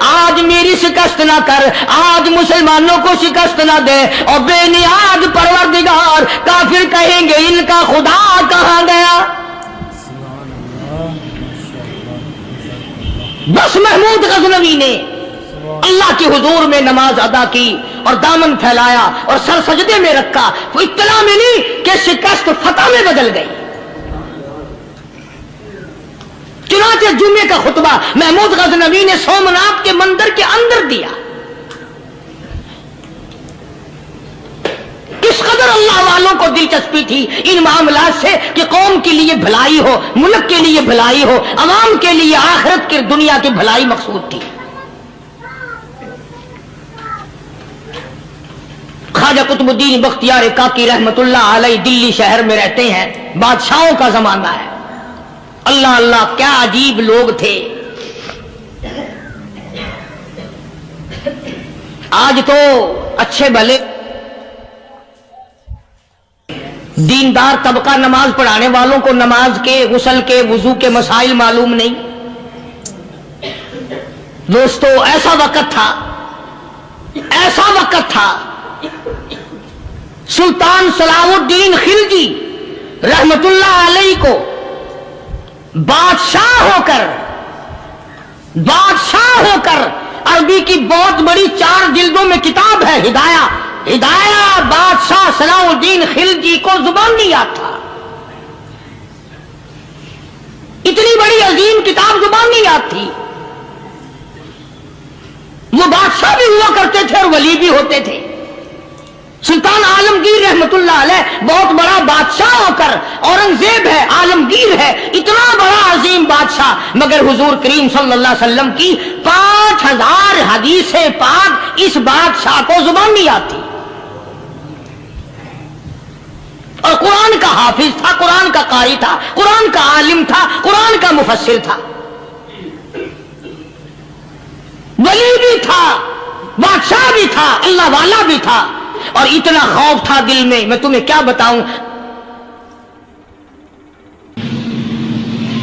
آج میری شکست نہ کر، آج مسلمانوں کو شکست نہ دے، اور بے نیاز پروردگار کافر کہیں گے ان کا خدا کہاں گیا؟ بس محمود غزنوی نے اللہ کے حضور میں نماز ادا کی اور دامن پھیلایا اور سر سجدے میں رکھا، تو اطلاع ملی کہ شکست فتح میں بدل گئی۔ چنانچہ جمعے کا خطبہ محمود غزنوی نے سومناتھ کے مندر کے اندر دیا۔ اس قدر اللہ والوں کو دلچسپی تھی ان معاملات سے کہ قوم کے لیے بھلائی ہو، ملک کے لیے بھلائی ہو، عوام کے لیے آخرت کی دنیا کی بھلائی مقصود تھی۔ خواجہ قطب الدین بختیار کاکی رحمت اللہ علیہ دلی شہر میں رہتے ہیں، بادشاہوں کا زمانہ ہے۔ اللہ اللہ کیا عجیب لوگ تھے۔ آج تو اچھے بھلے دیندار طبقہ نماز پڑھانے والوں کو نماز کے، غسل کے، وضو کے مسائل معلوم نہیں۔ دوستو ایسا وقت تھا سلطان صلاح الدین خلجی رحمت اللہ علیہ کو بادشاہ ہو کر عربی کی بہت بڑی 4 جلدوں میں کتاب ہے ہدایہ بادشاہ صلاح الدین خلجی کو زبان نہیں یاد تھا۔ اتنی بڑی عظیم کتاب زبان نہیں یاد تھی۔ وہ بادشاہ بھی ہوا کرتے تھے اور ولی بھی ہوتے تھے۔ سلطان عالمگیر رحمت اللہ علیہ بہت بڑا بادشاہ ہو کر، اورنگزیب ہے، عالمگیر ہے، اتنا بڑا عظیم بادشاہ، مگر حضور کریم صلی اللہ علیہ وسلم کی 5000 حدیث پاک اس بادشاہ کو زبان نہیں آتی، اور قرآن کا حافظ تھا، قرآن کا قاری تھا، قرآن کا عالم تھا، قرآن کا مفسر تھا، ولی بھی تھا، بادشاہ بھی تھا، اللہ والا بھی تھا، اور اتنا خوف تھا دل میں، میں تمہیں کیا بتاؤں۔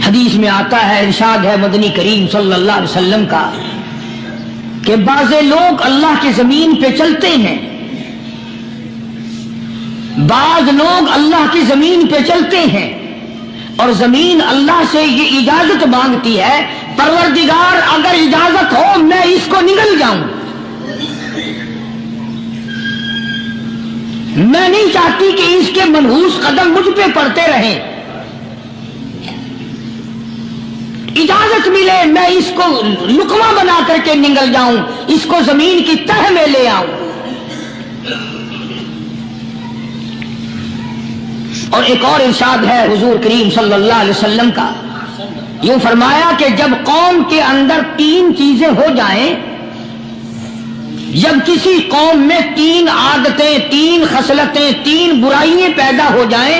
حدیث میں آتا ہے، ارشاد ہے مدنی کریم صلی اللہ علیہ وسلم کا کہ بعض لوگ اللہ کی زمین پہ چلتے ہیں، بعض لوگ اللہ کی زمین پہ چلتے ہیں اور زمین اللہ سے یہ اجازت مانگتی ہے، پروردگار اگر اجازت ہو میں اس کو نگل جاؤں، میں نہیں چاہتی کہ اس کے منحوس قدم مجھ پہ پڑتے رہیں، اجازت ملے میں اس کو لقمہ بنا کر کے نگل جاؤں، اس کو زمین کی تہ میں لے آؤں۔ اور ایک اور ارشاد ہے حضور کریم صلی اللہ علیہ وسلم کا، یوں فرمایا کہ جب قوم کے اندر 3 چیزیں ہو جائیں، جب کسی قوم میں 3 عادتیں، 3 خصلتیں، 3 برائیاں پیدا ہو جائیں،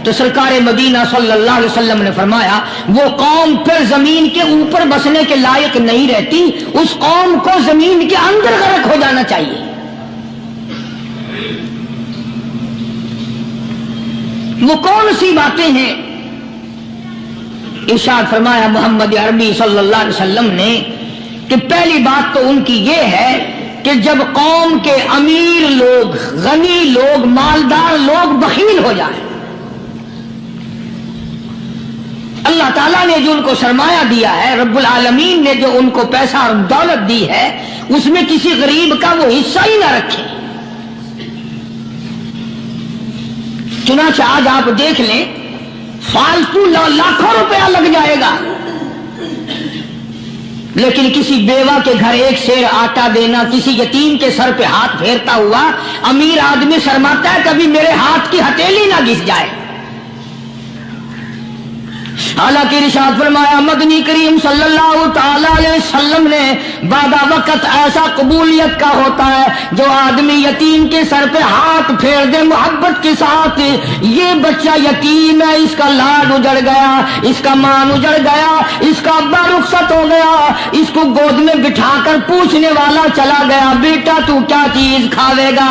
تو سرکار مدینہ صلی اللہ علیہ وسلم نے فرمایا وہ قوم پھر زمین کے اوپر بسنے کے لائق نہیں رہتی، اس قوم کو زمین کے اندر غرق ہو جانا چاہیے۔ وہ کون سی باتیں ہیں؟ ارشاد فرمایا محمد عربی صلی اللہ علیہ وسلم نے کہ پہلی بات تو ان کی یہ ہے کہ جب قوم کے امیر لوگ، غنی لوگ، مالدار لوگ بخیل ہو جائیں، اللہ تعالیٰ نے جو ان کو سرمایہ دیا ہے، رب العالمین نے جو ان کو پیسہ اور دولت دی ہے، اس میں کسی غریب کا وہ حصہ ہی نہ رکھیں۔ چنانچہ آج آپ دیکھ لیں فالتو لاکھوں روپیہ لگ جائے گا، لیکن کسی بیوہ کے گھر 1 سیر آٹا دینا، کسی یتیم کے سر پہ ہاتھ پھیرتا ہوا امیر آدمی شرماتا ہے کبھی میرے ہاتھ کی ہتھیلی نہ گھس جائے۔ حالانکہ ارشاد فرمایا مدنی کریم صلی اللہ تعالی علیہ وسلم نے بعد وقت ایسا قبولیت کا ہوتا ہے جو آدمی یتیم کے سر پہ ہاتھ پھیر دے محبت کے ساتھ، یہ بچہ یتیم ہے، اس کا لاڈ اجڑ گیا، اس کا مان اجڑ گیا، اس کا ابا رخصت ہو گیا، اس کو گود میں بٹھا کر پوچھنے والا چلا گیا بیٹا تو کیا چیز کھاوے گا،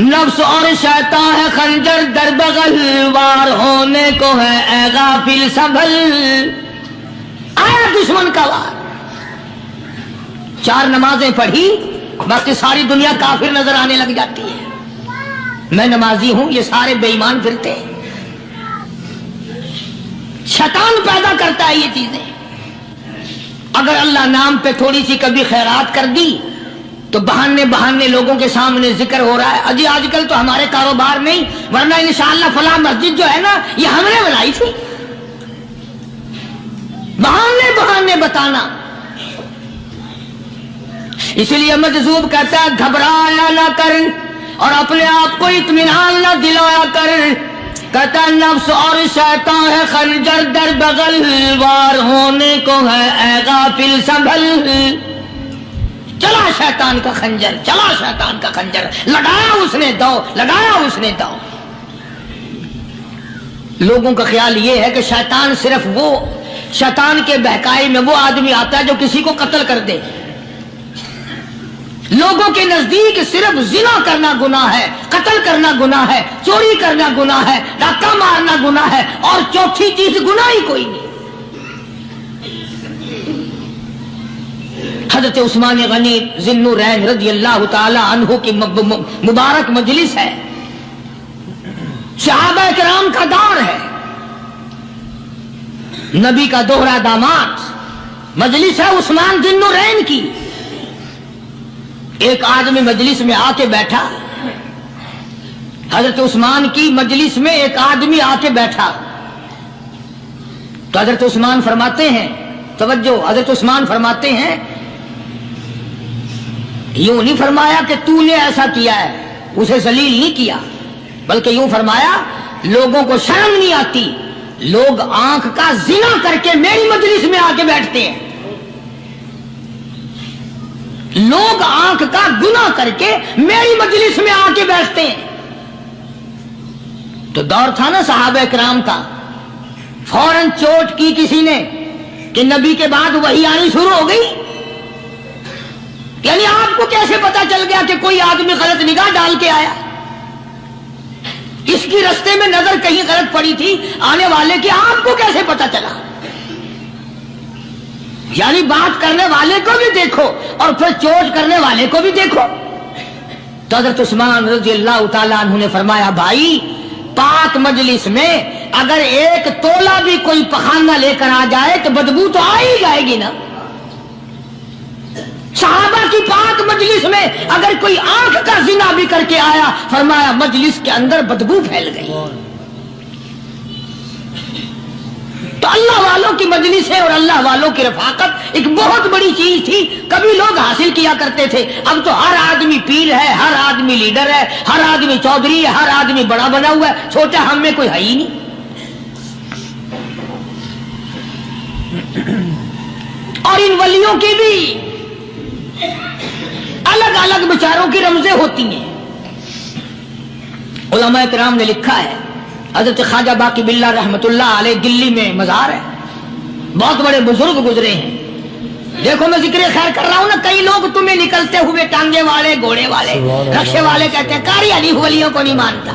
نفس اور شیطان ہے خنجر در بغل، وار ہونے کو ہے اے غافل سنبھل۔ آیا دشمن کا وار، 4 نمازیں پڑھی باقی ساری دنیا کافر نظر آنے لگ جاتی ہے، میں نمازی ہوں یہ سارے بے ایمان پھرتے ہیں۔ شیطان پیدا کرتا ہے یہ چیزیں۔ اگر اللہ نام پہ تھوڑی سی کبھی خیرات کر دی تو بہانے لوگوں کے سامنے ذکر ہو رہا ہے، اجی آج کل تو ہمارے کاروبار نہیں، ورنہ انشاءاللہ فلاں مسجد جو ہے نا یہ ہم نے بنائی تھی۔ بہانے بتانا، اس لیے مجذوب کہتا ہے گھبرایا نہ کر اور اپنے آپ کو اطمینان نہ دلایا کر، کہتا ہے نفس اور شیطان ہے خنجر در بغل، وار ہونے کو ہے اے غافل سنبھل۔ چلا شیطان کا خنجر، چلا شیطان کا خنجر، لگایا اس نے دو، لگایا اس نے دو۔ لوگوں کا خیال یہ ہے کہ شیطان صرف وہ، شیطان کے بہکائی میں وہ آدمی آتا ہے جو کسی کو قتل کر دے۔ لوگوں کے نزدیک صرف زنا کرنا گناہ ہے، قتل کرنا گناہ ہے، چوری کرنا گناہ ہے، ڈاکہ مارنا گناہ ہے، اور چوتھی چیز گناہ ہی کوئی نہیں۔ حضرت عثمان غنی ذی النورین رضی اللہ تعالی عنہ کی مبارک مجلس ہے، صحابہ کرام کا دور ہے، نبی کا دوہرا داماد، مجلس ہے عثمان ذی النورین کی۔ ایک آدمی مجلس میں آ کے بیٹھا، حضرت عثمان کی مجلس میں ایک آدمی آ کے بیٹھا تو حضرت عثمان فرماتے ہیں، توجہ، حضرت عثمان فرماتے ہیں، یوں نہیں فرمایا کہ تو نے ایسا کیا ہے، اسے ذلیل نہیں کیا، بلکہ یوں فرمایا لوگوں کو شرم نہیں آتی، لوگ آنکھ کا زنا کر کے میری مجلس میں آ کے بیٹھتے ہیں، لوگ آنکھ کا گناہ کر کے میری مجلس میں آ کے بیٹھتے ہیں۔ تو دور تھا نا صحابہ کرام کا، فوراً چوٹ کی کسی نے کہ نبی کے بعد وحی آنی شروع ہو گئی، یعنی آپ کو کیسے پتا چل گیا کہ کوئی آدمی غلط نگاہ ڈال کے آیا؟ اس کی رستے میں نظر کہیں غلط پڑی تھی آنے والے کی، آپ کو کیسے پتا چلا؟ یعنی بات کرنے والے کو بھی دیکھو اور پھر چوٹ کرنے والے کو بھی دیکھو۔ تو حضرت عثمان رضی اللہ تعالیٰ عنہ نے فرمایا، بھائی پاک مجلس میں اگر ایک تولا بھی کوئی پخانہ لے کر آ جائے تو بدبو تو آ ہی جائے گی نا۔ صحابہ کی پاک مجلس میں اگر کوئی آنکھ کا زنا بھی کر کے آیا، فرمایا مجلس کے اندر بدبو پھیل گئی۔ تو اللہ والوں کی مجلس ہے اور اللہ والوں کی رفاقت ایک بہت بڑی چیز تھی، کبھی لوگ حاصل کیا کرتے تھے، اب تو ہر آدمی پیر ہے، ہر آدمی لیڈر ہے، ہر آدمی چودھری ہے، ہر آدمی بڑا بنا ہوا ہے، چھوٹا ہم میں کوئی ہے ہی نہیں۔ اور ان ولیوں کی بھی الگ الگ بیچاروں کی رمزیں ہوتی ہیں۔ علماء کرام نے لکھا ہے، حضرت خواجہ باقی باللہ رحمت اللہ علیہ دلی میں مزار ہے، بہت بڑے بزرگ گزرے ہیں۔ دیکھو میں ذکر خیر کر رہا ہوں نا، کئی لوگ تمہیں نکلتے ہوئے ٹانگے والے، گھوڑے والے، رکشے والے کہتے ہیں قاری علی ولیوں کو نہیں مانتا۔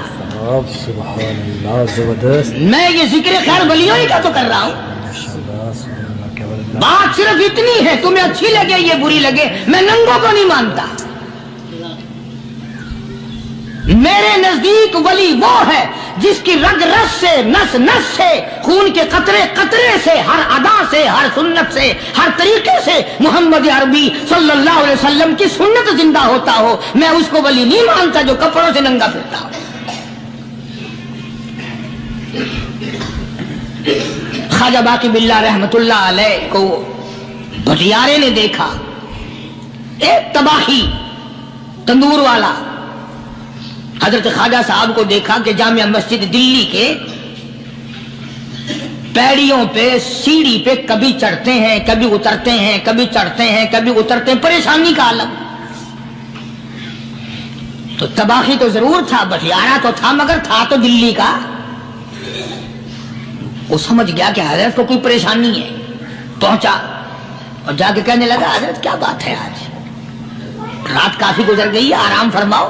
میں یہ ذکر خیر ولیوں ہی کا تو کر رہا ہوں۔ بات صرف اتنی ہے، تمہیں اچھی لگے یہ بری لگے، میں ننگوں کو نہیں مانتا۔ میرے نزدیک ولی وہ ہے جس کی رگ رس سے، نس نس سے، خون کے قطرے قطرے سے، ہر ادا سے، ہر سنت سے، ہر طریقے سے محمد عربی صلی اللہ علیہ وسلم کی سنت زندہ ہوتا ہو۔ میں اس کو ولی نہیں مانتا جو کپڑوں سے ننگا پھرتا ہو۔ خواجہ باقی باللہ رحمت اللہ علیہ کو بھٹیارے نے دیکھا، ایک تباہی تندور والا، حضرت خواجہ صاحب کو دیکھا کہ جامع مسجد دلی کے پیڑیوں پہ، سیڑھی پہ کبھی چڑھتے ہیں، کبھی اترتے ہیں، کبھی چڑھتے ہیں، کبھی اترتے ہیں، پریشانی کا عالم۔ تو تباہی تو ضرور تھا، بٹیارہ تو تھا، مگر تھا تو دلی کا۔ وہ سمجھ گیا کہ حضرت کو کوئی پریشانی ہے، پہنچا اور جا کے کہنے لگا، حضرت کیا بات ہے، آج رات کافی گزر گئی ہے، آرام فرماؤ۔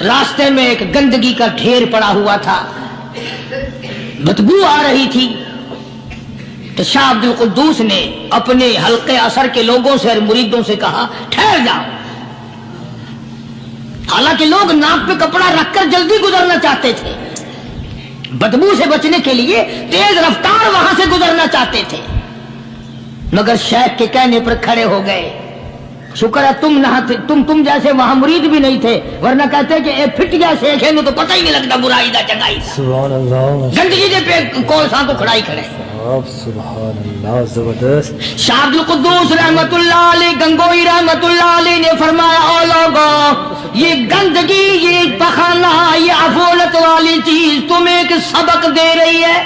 راستے میں ایک گندگی کا ڈھیر پڑا ہوا تھا، بدبو آ رہی تھی، تو شاہ عبد القدوس نے اپنے حلقے اثر کے لوگوں سے اور مریدوں سے کہا ٹھہر جاؤ۔ حالانکہ لوگ ناک پہ کپڑا رکھ کر جلدی گزرنا چاہتے تھے، بدبو سے بچنے کے لیے تیز رفتار وہاں سے گزرنا چاہتے تھے، مگر شیخ کے کہنے پر کھڑے ہو گئے۔ شکر ہے تم نہ تھے، تم جیسے وہاں مرید بھی نہیں تھے، ورنہ کہتے کہ اے پھٹ گیا شیخ ہے، تو پتہ ہی نہیں لگتا برائی دا چنگائی دا۔ سبحان اللہ، گندگی دے پہ کون سا کو کھڑائی کھڑے۔ سبحان اللہ، زبردست۔ شاہ عبد القدوس رحمت اللہ علیہ گنگوئی رحمت اللہ علیہ نے فرمایا او لوگو، یہ گندگی، یہ پخانہ، یہ افولت والی چیز تمہیں ایک سبق دے رہی ہے۔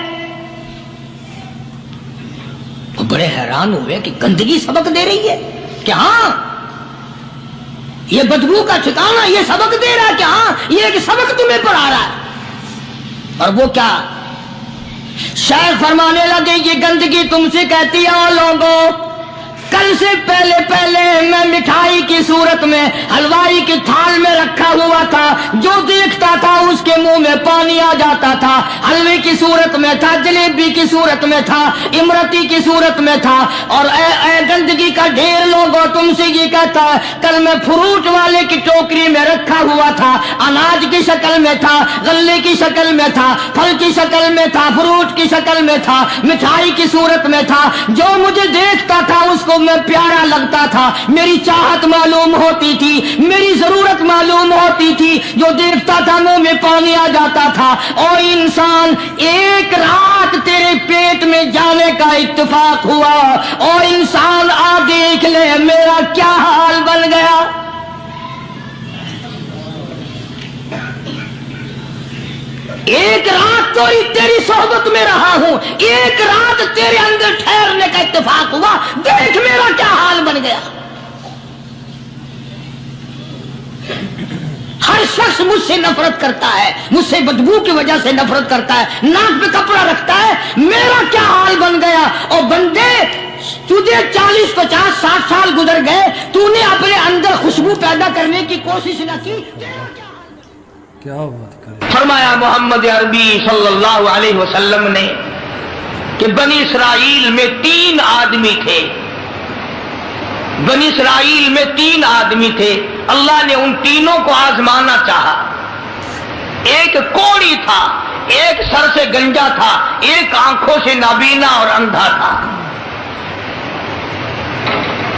وہ بڑے حیران ہوئے کہ گندگی سبق دے رہی ہے کہ ہاں یہ بدبو کا ٹھکانہ یہ سبق دے رہا ہے کہ ہاں یہ ایک سبق تمہیں پڑھا رہا ہے۔ اور وہ کیا؟ شیخ فرمانے لگے یہ گندگی تم سے کہتی ہے او لوگو، کل سے پہلے میں مٹھائی کی صورت میں حلوائی کی تھال میں رکھا ہوا تھا، جو دیکھتا تھا اس کے منہ میں پانی آ جاتا تھا، حلوے کی صورت میں تھا، جلیبی کی صورت میں تھا، امرتی کی صورت میں تھا، اور اے گندگی کا ڈھیر لوگوں تم سے یہ کہتا ہے کل میں فروٹ والے کی ٹوکری میں رکھا ہوا تھا، اناج کی شکل میں تھا، غلے کی شکل میں تھا، پھل کی شکل میں تھا، فروٹ کی شکل میں تھا، مٹھائی کی صورت میں تھا، جو مجھے دیکھتا تھا اس کو میں پیارا لگتا تھا، میری چاہت معلوم ہوتی تھی، میری ضرورت معلوم ہوتی تھی، جو دیکھتا تھا منہ میں پانی آ جاتا تھا۔ اور انسان ایک رات تیرے پیٹ میں جانے کا اتفاق ہوا، اور انسان آ دیکھ لے میرا کیا حال بن گیا۔ ایک رات تو تیری صحبت میں رہا ہوں، ایک رات تیرے اندر ٹھہرنے کا اتفاق ہوا، دیکھ میرا کیا حال بن گیا۔ ہر شخص مجھ سے نفرت کرتا ہے، مجھ سے بدبو کی وجہ سے نفرت کرتا ہے، ناک پہ کپڑا رکھتا ہے، میرا کیا حال بن گیا۔ اور بندے تجھے 40 50 60 سال گزر گئے، تو نے اپنے اندر خوشبو پیدا کرنے کی کوشش نہ کی، کیا بات کرے۔ فرمایا محمد عربی صلی اللہ علیہ وسلم نے کہ بنی اسرائیل میں 3 آدمی تھے، بنی اسرائیل میں 3 آدمی تھے، اللہ نے ان تینوں کو آزمانا چاہا۔ ایک کوڑی تھا، ایک سر سے گنجا تھا، ایک آنکھوں سے نابینا اور اندھا تھا۔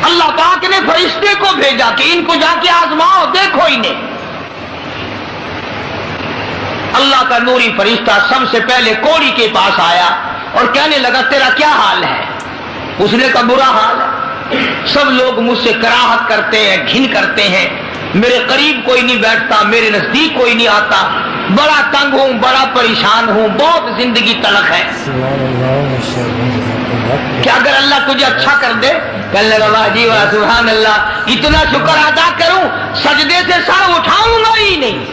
اللہ پاک نے فرشتے کو بھیجا کہ ان کو جا کے آزماؤ، دیکھو انہیں۔ اللہ کا نوری فرشتہ سب سے پہلے کوڑی کے پاس آیا اور کہنے لگا تیرا کیا حال ہے؟ اس نے کہا برا حال ہے، سب لوگ مجھ سے کراہت کرتے ہیں، گھن کرتے ہیں، میرے قریب کوئی نہیں بیٹھتا، میرے نزدیک کوئی نہیں آتا، بڑا تنگ ہوں، بڑا پریشان ہوں، بہت زندگی تلخ ہے۔ کیا اگر اللہ تجھے اچھا کر دے؟ کہنے لگا واہ جی واہ سبحان اللہ، اتنا شکر ادا کروں سجدے سے سر اٹھاؤں گا ہی نہیں،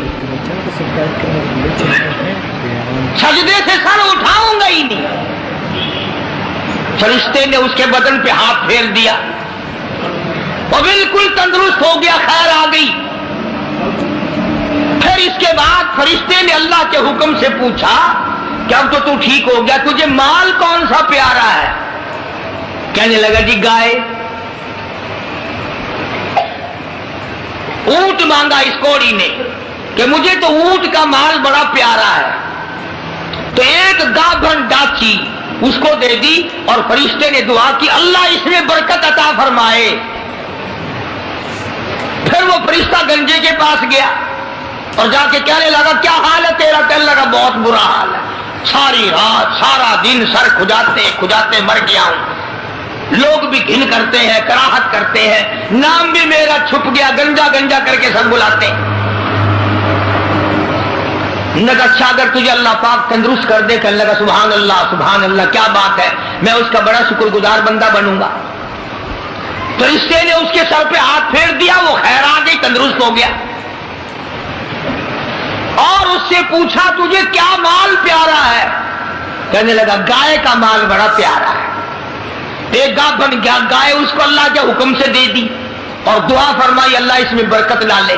سجدے سے سر اٹھاؤں گا ہی نہیں۔ فرشتے نے اس کے بدن پہ ہاتھ پھیر دیا، وہ بالکل تندرست ہو گیا، خیر آ گئی۔ پھر اس کے بعد فرشتے نے اللہ کے حکم سے پوچھا کہ اب تو ٹھیک ہو گیا، تجھے مال کون سا پیارا ہے؟ کہنے لگا جی گائے۔ اونٹ مانگا اس کوڑی نے کہ مجھے تو اونٹ کا مال بڑا پیارا ہے، تو ایک گابھن ڈاچی اس کو دے دی، اور فرشتے نے دعا کی اللہ اس میں برکت عطا فرمائے۔ پھر وہ فرشتہ گنجے کے پاس گیا اور جا کے کہنے لگا کیا حال ہے تیرا؟ کہنے لگا بہت برا حال ہے، ساری رات سارا دن سر کھجاتے کھجاتے مر گیا ہوں، لوگ بھی گھن کرتے ہیں، کراہت کرتے ہیں، نام بھی میرا چھپ گیا، گنجا گنجا کر کے سب بلاتے ہیں۔ اچھا اگر تجھے اللہ پاک تندرست کر دے، کہنے لگا سبحان اللہ کیا بات ہے، میں اس کا بڑا شکر گزار بندہ بنوں گا۔ تو رشتے نے اس کے سر پہ ہاتھ پھیر دیا، وہ خیر آ گئی، تندرست ہو گیا، اور اس سے پوچھا تجھے کیا مال پیارا ہے؟ کہنے لگا گائے کا مال بڑا پیارا ہے۔ ایک گابھن گائے اس کو اللہ کے حکم سے دے دی اور دعا فرمائی اللہ اس میں برکت ڈالے۔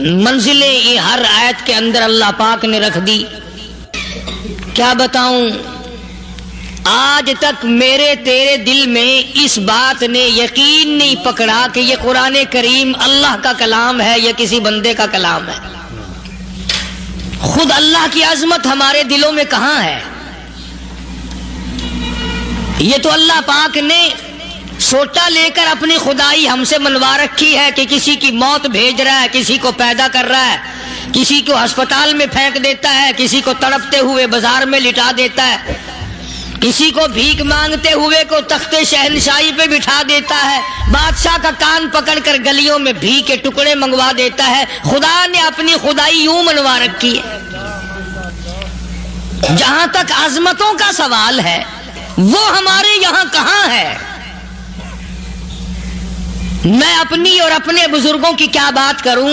منزلیں یہ ہر آیت کے اندر اللہ پاک نے رکھ دی. کیا بتاؤں، آج تک میرے تیرے دل میں اس بات نے یقین نہیں پکڑا کہ یہ قرآن کریم اللہ کا کلام ہے یا کسی بندے کا کلام ہے. خود اللہ کی عظمت ہمارے دلوں میں کہاں ہے؟ یہ تو اللہ پاک نے سوٹا لے کر اپنی خدائی ہم سے منوا رکھی ہے کہ کسی کی موت بھیج رہا ہے، کسی کو پیدا کر رہا ہے، کسی کو ہسپتال میں پھینک دیتا ہے، کسی کو تڑپتے ہوئے بازار میں لٹا دیتا ہے، کسی کو بھیک مانگتے ہوئے کو تخت شہنشاہی پہ بٹھا دیتا ہے، بادشاہ کا کان پکڑ کر گلیوں میں بھیک کے ٹکڑے منگوا دیتا ہے. خدا نے اپنی خدائی یوں منوا رکھی ہے. جہاں تک عظمتوں کا سوال ہے وہ ہمارے یہاں کہاں ہے؟ میں اپنی اور اپنے بزرگوں کی کیا بات کروں،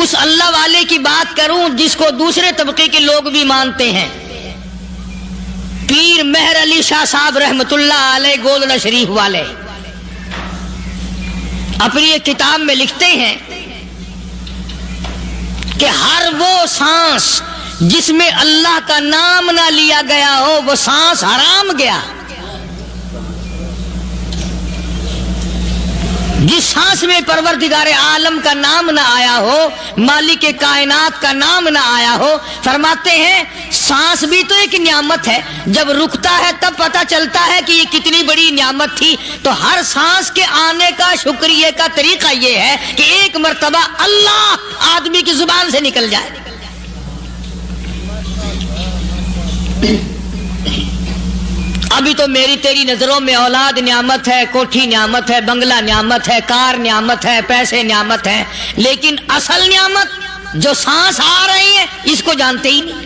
اس اللہ والے کی بات کروں جس کو دوسرے طبقے کے لوگ بھی مانتے ہیں. پیر مہر علی شاہ صاحب رحمت اللہ علیہ گولڑا شریف والے اپنی ایک کتاب میں لکھتے ہیں کہ ہر وہ سانس جس میں اللہ کا نام نہ لیا گیا ہو وہ سانس حرام گیا. جس سانس میں پروردگار عالم کا نام نہ آیا ہو، مالک کائنات کا نام نہ آیا ہو، فرماتے ہیں سانس بھی تو ایک نعمت ہے، جب رکتا ہے تب پتہ چلتا ہے کہ یہ کتنی بڑی نعمت تھی. تو ہر سانس کے آنے کا شکریہ کا طریقہ یہ ہے کہ ایک مرتبہ اللہ آدمی کی زبان سے نکل جائے. ابھی تو میری تیری نظروں میں اولاد نعمت ہے، کوٹھی نعمت ہے، بنگلہ نعمت ہے، کار نعمت ہے، پیسے نعمت ہے، لیکن اصل نعمت جو سانس آ رہی ہے اس کو جانتے ہی نہیں.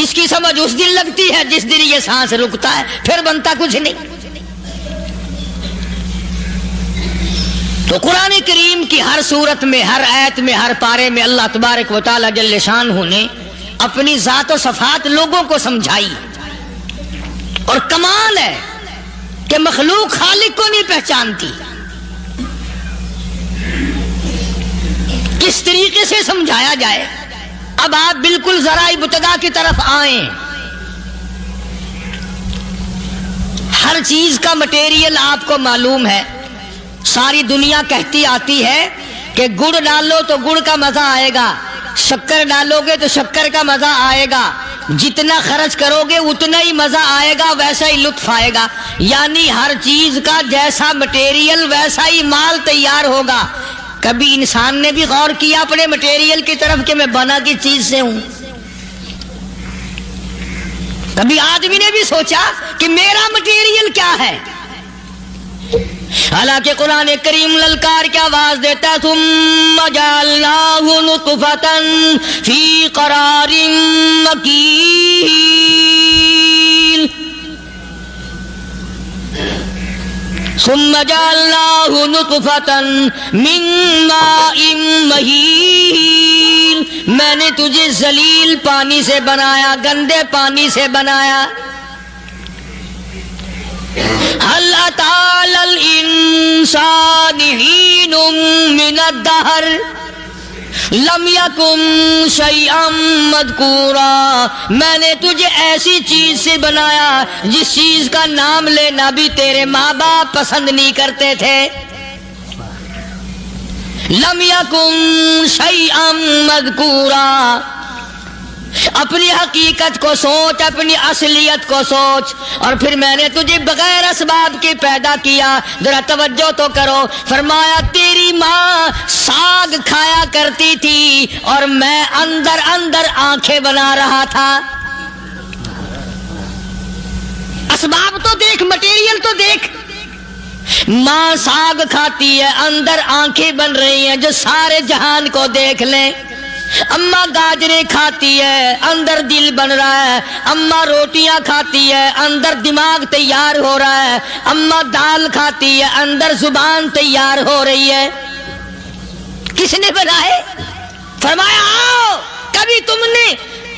اس کی سمجھ اس دن لگتی ہے جس دن یہ سانس رکتا ہے، پھر بنتا کچھ نہیں. تو قرآن کریم کی ہر صورت میں، ہر آیت میں، ہر پارے میں اللہ تبارک و تعالی جل شانہ نے اپنی ذات و صفات لوگوں کو سمجھائی. اور کمال ہے کہ مخلوق خالق کو نہیں پہچانتی. کس طریقے سے سمجھایا جائے؟ اب آپ بالکل ذرا ابتدا کی طرف آئیں. ہر چیز کا مٹیریل آپ کو معلوم ہے. ساری دنیا کہتی آتی ہے کہ گڑ ڈالو تو گڑ کا مزہ آئے گا، شکر ڈالو گے تو شکر کا مزہ آئے گا، جتنا خرچ کرو گے اتنا ہی مزہ آئے گا، ویسا ہی لطف آئے گا. یعنی ہر چیز کا جیسا مٹیریل ویسا ہی مال تیار ہوگا. کبھی انسان نے بھی غور کیا اپنے مٹیریل کی طرف کہ میں بنا کی چیز سے ہوں؟ کبھی آدمی نے بھی سوچا کہ میرا مٹیریل کیا ہے؟ حالانکہ قرآن کریم للکار کی آواز دیتا ثم جعلناہ نطفۃ فی قرار مکین، ثم جعلناہ نطفۃ من ماء مہین، میں نے تجھے ذلیل پانی سے بنایا، گندے پانی سے بنایا. هل أتى على الإنسان حين من الدهر لم يكن شيئا مذكورا، میں نے تجھے ایسی چیز سے بنایا جس چیز کا نام لینا بھی تیرے ماں باپ پسند نہیں کرتے تھے. لم يكن شيئا مذكورا. اپنی حقیقت کو سوچ، اپنی اصلیت کو سوچ. اور پھر میں نے تجھے بغیر اسباب کے پیدا کیا. ذرا توجہ تو کرو. فرمایا تیری ماں ساگ کھایا کرتی تھی اور میں اندر اندر آنکھیں بنا رہا تھا. اسباب تو دیکھ، مٹیریل تو دیکھ. ماں ساگ کھاتی ہے، اندر آنکھیں بن رہی ہیں جو سارے جہان کو دیکھ لیں. اماں گاجریں کھاتی ہے، اندر دل بن رہا ہے. اماں روٹیاں کھاتی ہے، اندر دماغ تیار ہو رہا ہے. اماں دال کھاتی ہے، اندر زبان تیار ہو رہی ہے. کس نے بنائے؟ فرمایا آؤ، کبھی تم نے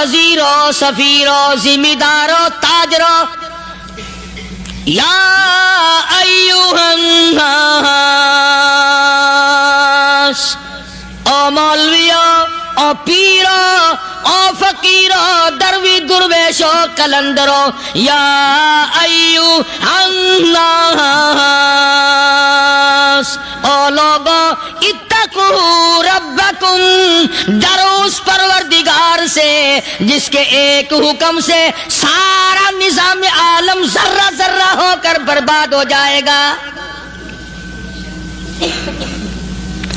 وزیروں سفیروں ذمہ داروں تاجروں یا ایھا الناس، او مولویوں او پیروں او فقیروں دروی درویشوں کلندروں، یا ایھا الناس، او لوگوں اتقوا ربکم، ڈرو اس پروردگار سے جس کے ایک حکم سے سارا نظام عالم ذرہ ذرہ ہو کر برباد ہو جائے گا۔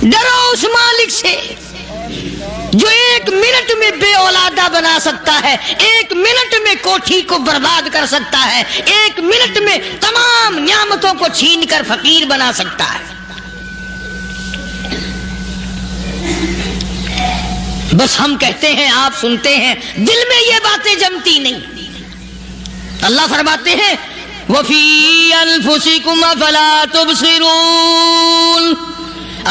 ڈرو اس مالک سے جو ایک منٹ میں بے اولادہ بنا سکتا ہے، ایک منٹ میں کوٹھی کو برباد کر سکتا ہے، ایک منٹ میں تمام نعمتوں کو چھین کر فقیر بنا سکتا ہے۔ بس ہم کہتے ہیں، آپ سنتے ہیں، دل میں یہ باتیں جمتی نہیں۔ اللہ فرماتے ہیں وَفِي أَنفُسِكُمْ أَفَلَا تُبْصِرُونَ،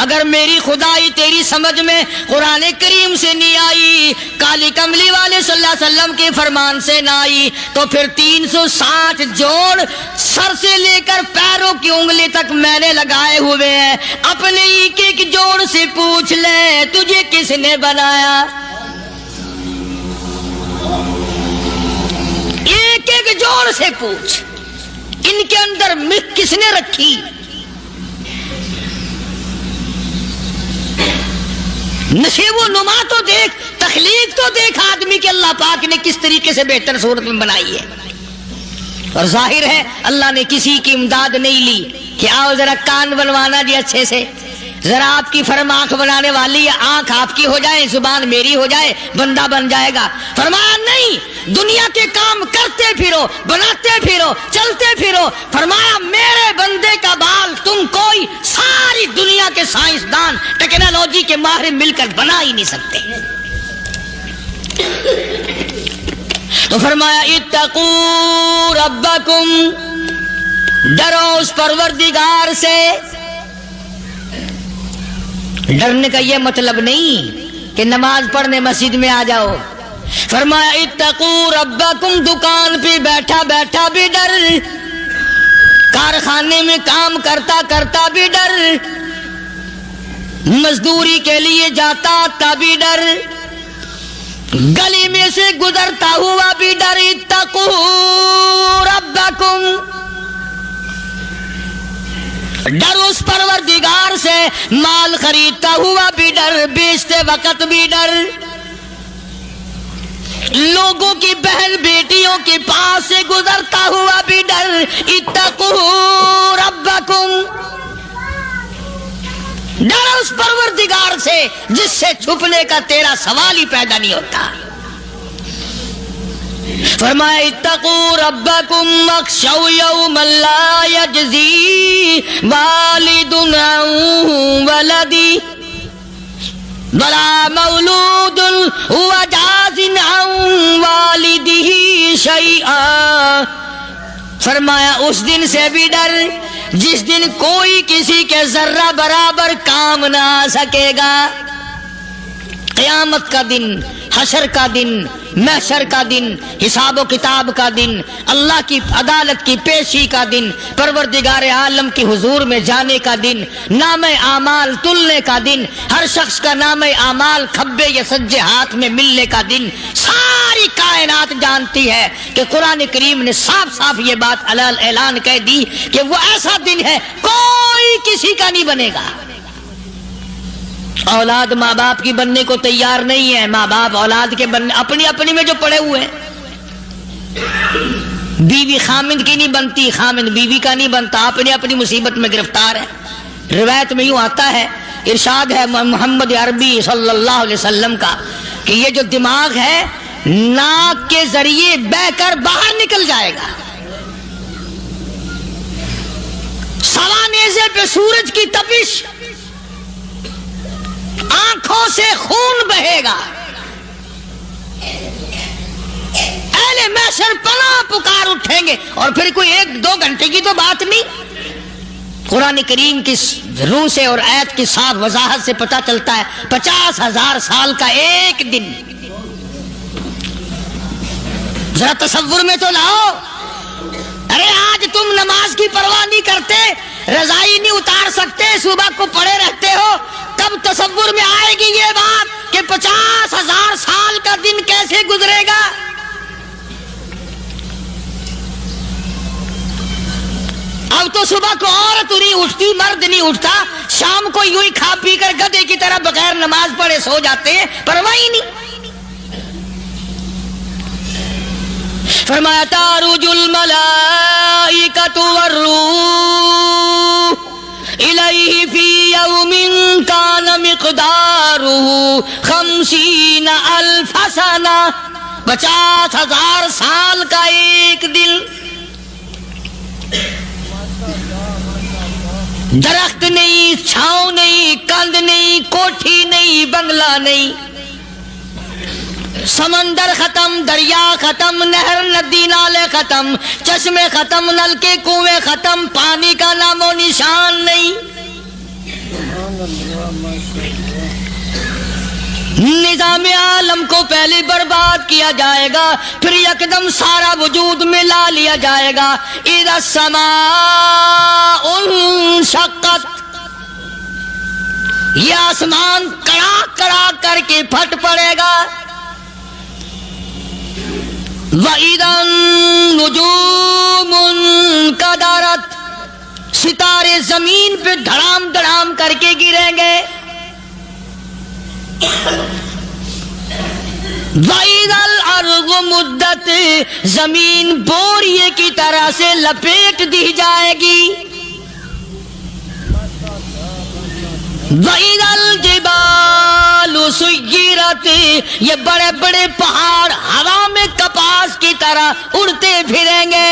اگر میری خدائی تیری سمجھ میں قرآن کریم سے نہیں آئی، کالی کملی والے صلی اللہ علیہ وسلم کے فرمان سے نہ آئی، تو پھر 360 جوڑ سر سے لے کر پیروں کی انگلی تک میں نے لگائے ہوئے ہیں، اپنے ایک ایک جوڑ سے پوچھ لے تجھے کس نے بنایا؟ ایک ایک جوڑ سے پوچھ، ان کے اندر مکھ کس نے رکھی؟ نشیب و نما تو دیکھ، تخلیق تو دیکھ آدمی کے اللہ پاک نے کس طریقے سے بہتر صورت میں بنائی ہے۔ اور ظاہر ہے اللہ نے کسی کی امداد نہیں لی کہ آؤ ذرا کان بنوانا جی اچھے سے، ذرا آپ کی فرم آنکھ بنانے والی ہے، آنکھ آپ کی ہو جائے زبان میری ہو جائے بندہ بن جائے گا۔ فرمایا نہیں، دنیا کے کام کرتے پھرو، بناتے پھرو، چلتے پھرو۔ فرمایا میرے بندے کا بال تم کوئی ساری دنیا کے سائنسدان ٹیکنالوجی کے ماہر مل کر بنا ہی نہیں سکتے۔ تو فرمایا اتقوا ربکم، ڈرو اس پروردگار سے۔ ڈرنے کا یہ مطلب نہیں کہ نماز پڑھنے مسجد میں آ جاؤ۔ فرمایا اتقوا ربکم، دکان پہ بیٹھا بیٹھا بھی ڈر، کارخانے میں کام کرتا کرتا بھی ڈر، مزدوری کے لیے جاتا تب بھی ڈر، گلی میں سے گزرتا ہوا بھی ڈر۔ اتقوا ربکم، ڈر اس پروردگار سے، مال خریدتا ہوا بھی ڈر، بیچتے وقت بھی ڈر، لوگوں کی بہن بیٹیوں کے پاس سے گزرتا ہوا بھی ڈر۔ اتقوا ربکم، ڈر اس پروردگار سے جس سے چھپنے کا تیرا سوال ہی پیدا نہیں ہوتا۔ فرمایا اتقوا ربکم واخشوا یوما لا یجزی والد عن ولدی ولا مولود هو جاز عن والدہ شیئا۔ فرمایا اس دن سے بھی ڈر جس دن کوئی کسی کے ذرہ برابر کام نہ آ سکے گا۔ قیامت کا دن، حشر کا دن، محشر کا دن، حساب و کتاب کا دن، اللہ کی عدالت کی پیشی کا دن، پروردگار عالم کی حضور میں جانے کا دن، نام اعمال تلنے کا دن، ہر شخص کا نام اعمال کھبے یا سجے ہاتھ میں ملنے کا دن۔ ساری کائنات جانتی ہے کہ قرآن کریم نے صاف صاف یہ بات اعلان کہہ دی کہ وہ ایسا دن ہے کوئی کسی کا نہیں بنے گا۔ اولاد ماں باپ کی بننے کو تیار نہیں ہے، ماں باپ اولاد کے بننے اپنی اپنی میں جو پڑے ہوئے ہیں۔ بیوی خامند کی نہیں بنتی، خامند بیوی کا نہیں بنتا، اپنی اپنی مصیبت میں گرفتار ہے۔ روایت میں یوں آتا ہے، ارشاد ہے محمد عربی صلی اللہ علیہ وسلم کا کہ یہ جو دماغ ہے ناک کے ذریعے بہہ کر باہر نکل جائے گا، سوا نیزے پہ سورج کی تپش، آنکھوں سے خون بہے گا، اہل محشر پناہ پکار اٹھیں گے۔ اور پھر کوئی 1-2 گھنٹے کی تو بات نہیں، قرآن کریم کی روح سے اور آیت کی صاف وضاحت سے پتہ چلتا ہے 50,000 سال کا ایک دن۔ ذرا تصور میں تو لاؤ. ارے آج تم نماز کی پرواہ نہیں کرتے, رضائی نہیں اتار سکتے, صبح کو پڑے رہتے ہو, کب تصور میں آئے گی یہ بات کہ 50,000 سال کا دن کیسے گزرے گا؟ اب تو صبح کو عورت نہیں اٹھتی, مرد نہیں اٹھتا, شام کو یوں ہی کھا پی کر گدھے کی طرح بغیر نماز پڑھے سو جاتے ہیں, پرواہ ہی نہیں. فرمایا تعرج الملائکۃ والروح الیہ فی یوم کان مقدارہ 50,000 سنہ, 50,000 سال کا ایک دن. درخت نہیں, چھاؤں نہیں, کند نہیں, کوٹھی نہیں, بنگلہ نہیں, سمندر ختم, دریا ختم, نہر ندی نالے ختم, چشمے ختم, نلکے کنویں ختم, پانی کا نام و نشان نہیں. نظام عالم کو پہلے برباد کیا جائے گا, پھر یکدم سارا وجود ملا لیا جائے گا. اذا السماء انشقت, یہ آسمان کڑاک کڑاک کر کے پھٹ پڑے گا. وَإِذَا النُّجُومُ انْكَدَرَتْ, ستارے زمین پہ دھڑام دھڑام کر کے گریں گے. وَإِذَا الْأَرْضُ مُدَّتْ, زمین بوریے کی طرح سے لپیٹ دی جائے گی. وَإِذَا الْجِبَالُ سُيِّرَتْ, یہ بڑے بڑے پہاڑ ہوا میں کپاس کی طرح اڑتے پھریں گے.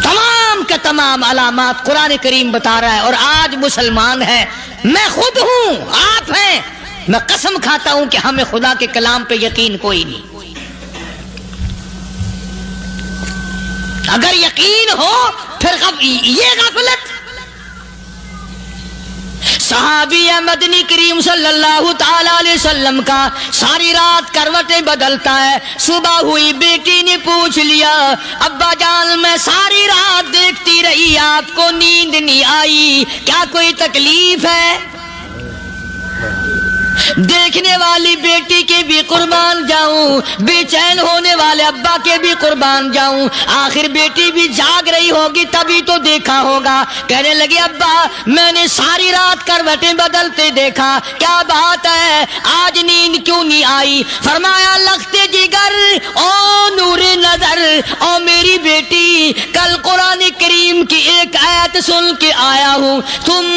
تمام کے تمام علامات قرآن کریم بتا رہا ہے. اور آج مسلمان ہیں, میں خود ہوں, آپ ہیں, میں قسم کھاتا ہوں کہ ہمیں خدا کے کلام پہ یقین کوئی نہیں. اگر یقین ہو پھر یہ غفلت. صحابی مدنی کریم صلی اللہ تعالی علیہ وسلم کا ساری رات کروٹیں بدلتا ہے. صبح ہوئی, بیٹی نے پوچھ لیا, ابا جان میں ساری رات دیکھتی رہی, آپ کو نیند نہیں آئی, کیا کوئی تکلیف ہے؟ دیکھنے والی بیٹی کے بھی قربان جاؤں, بے چین ہونے والے ابا کے بھی قربان جاؤں. آخر بیٹی بھی جاگ رہی ہوگی تبھی تو دیکھا ہوگا. کہنے لگی ابا میں نے ساری رات کروٹیں بدلتے دیکھا, کیا بات ہے, آج نیند کیوں نہیں آئی؟ فرمایا لختے جگر او نور نظر, او میری بیٹی کل قرآن کریم کی ایک آیت سن کے آیا ہوں, ثم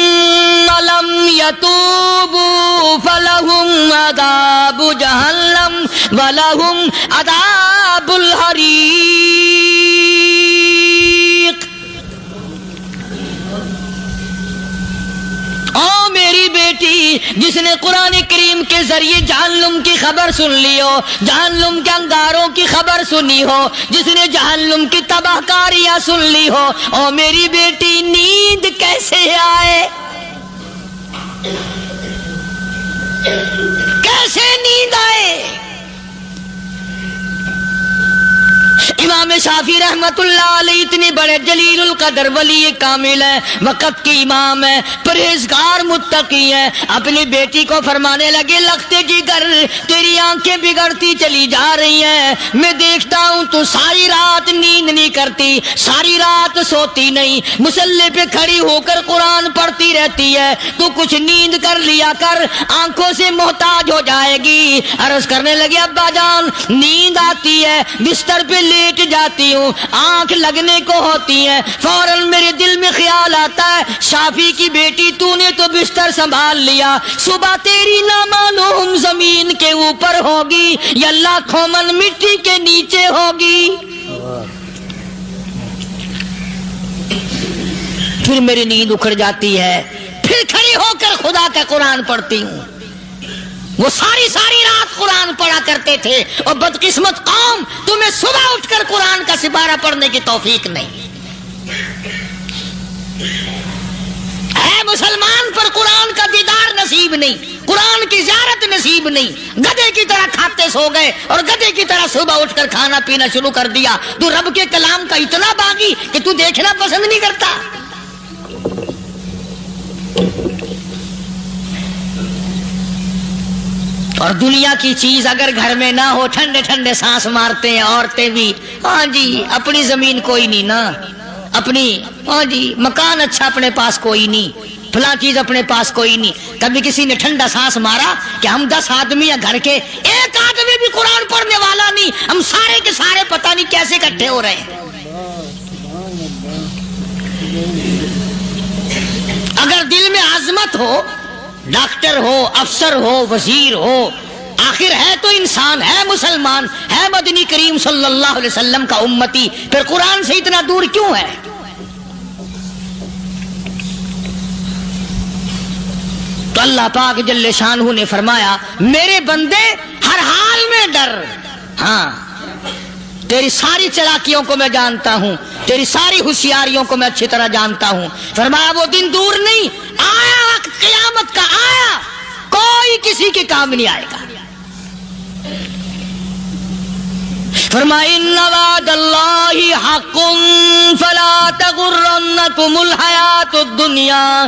لم یتوبوا فلہم عذاب جہنم ولہم عذاب الحریق. او میری بیٹی جس نے قرآن کریم کے ذریعے جہنم کی خبر سن لی ہو, جہنم کے انگاروں کی خبر سنی ہو, جس نے جہنم کی تباہ کاریاں سن لی ہو, او میری بیٹی نیند کیسے آئے؟ کیسے نیند آئے؟ امام شافعی رحمت اللہ علیہ اتنے بڑے جلیل القدر ولی کامل ہیں, وقت کے امام ہیں, پرہیزگار متقی ہیں. اپنی بیٹی کو فرمانے لگے لختے جگر تیری آنکھیں بگڑتی چلی جا رہی ہیں, میں دیکھتا ہوں تو ساری رات نیند نہیں کرتی, ساری رات سوتی نہیں, مصلی پہ کھڑی ہو کر قرآن پڑھتی رہتی ہے, تو کچھ نیند کر لیا کر, آنکھوں سے محتاج ہو جائے گی. عرض کرنے لگے ابا جان نیند آتی ہے, بستر پہ لیٹ جاتی ہوں, آنکھ لگنے کو ہوتی ہے, فوراً میرے دل میں خیال آتا ہے شافی کی بیٹی تو نے تو بستر سنبھال لیا, صبح تیری نہ معلوم زمین کے اوپر ہوگی یا لاکھوں من مٹی کے نیچے ہوگی. پھر میری نیند اکھڑ جاتی ہے, پھر کھڑی ہو کر خدا کا قرآن پڑھتی ہوں. وہ ساری رات قرآن پڑھا کرتے تھے, اور بدقسمت قوم تمہیں صبح اٹھ کر قرآن کا سپارہ پڑھنے کی توفیق نہیں. اے مسلمان پر قرآن کا دیدار نصیب نہیں, قرآن کی زیارت نصیب نہیں، گدھے کی طرح کھاتے سو گئے اور گدھے کی طرح صبح اٹھ کر کھانا پینا شروع کر دیا۔ تو رب کے کلام کا اتنا باغی کہ تو دیکھنا پسند نہیں کرتا۔ اور دنیا کی چیز اگر گھر میں نہ ہو، ٹھنڈے ٹھنڈے سانس مارتے ہیں عورتیں بھی، ہاں جی اپنی زمین کوئی نہیں نا، اپنی ہاں جی مکان اچھا اپنے پاس کوئی نہیں، فلاں چیز اپنے پاس کوئی نہیں۔ کبھی کسی نے ٹھنڈا سانس مارا کہ ہم 10 آدمی ہیں گھر کے، ایک آدمی بھی قرآن پڑھنے والا نہیں، ہم سارے کے سارے پتہ نہیں کیسے اکٹھے ہو رہے ہیں۔ اگر دل میں عظمت ہو، ڈاکٹر ہو، افسر ہو، وزیر ہو، آخر ہے تو انسان، ہے مسلمان، ہے مدنی کریم صلی اللہ علیہ وسلم کا امتی، پھر قرآن سے اتنا دور کیوں ہے؟ تو اللہ پاک جل شانہ نے فرمایا میرے بندے ہر حال میں ڈر، ہاں تیری ساری چلاکیوں کو میں جانتا ہوں، تیری ساری ہوشیاریوں کو میں اچھی طرح جانتا ہوں۔ فرمایا وہ دن دور نہیں، آیا وقت قیامت کا، آیا، کوئی کسی کے کام نہیں آئے گا۔ فرمایا ان وعد اللہ حق فلا تغرنکم الحیات الدنیا۔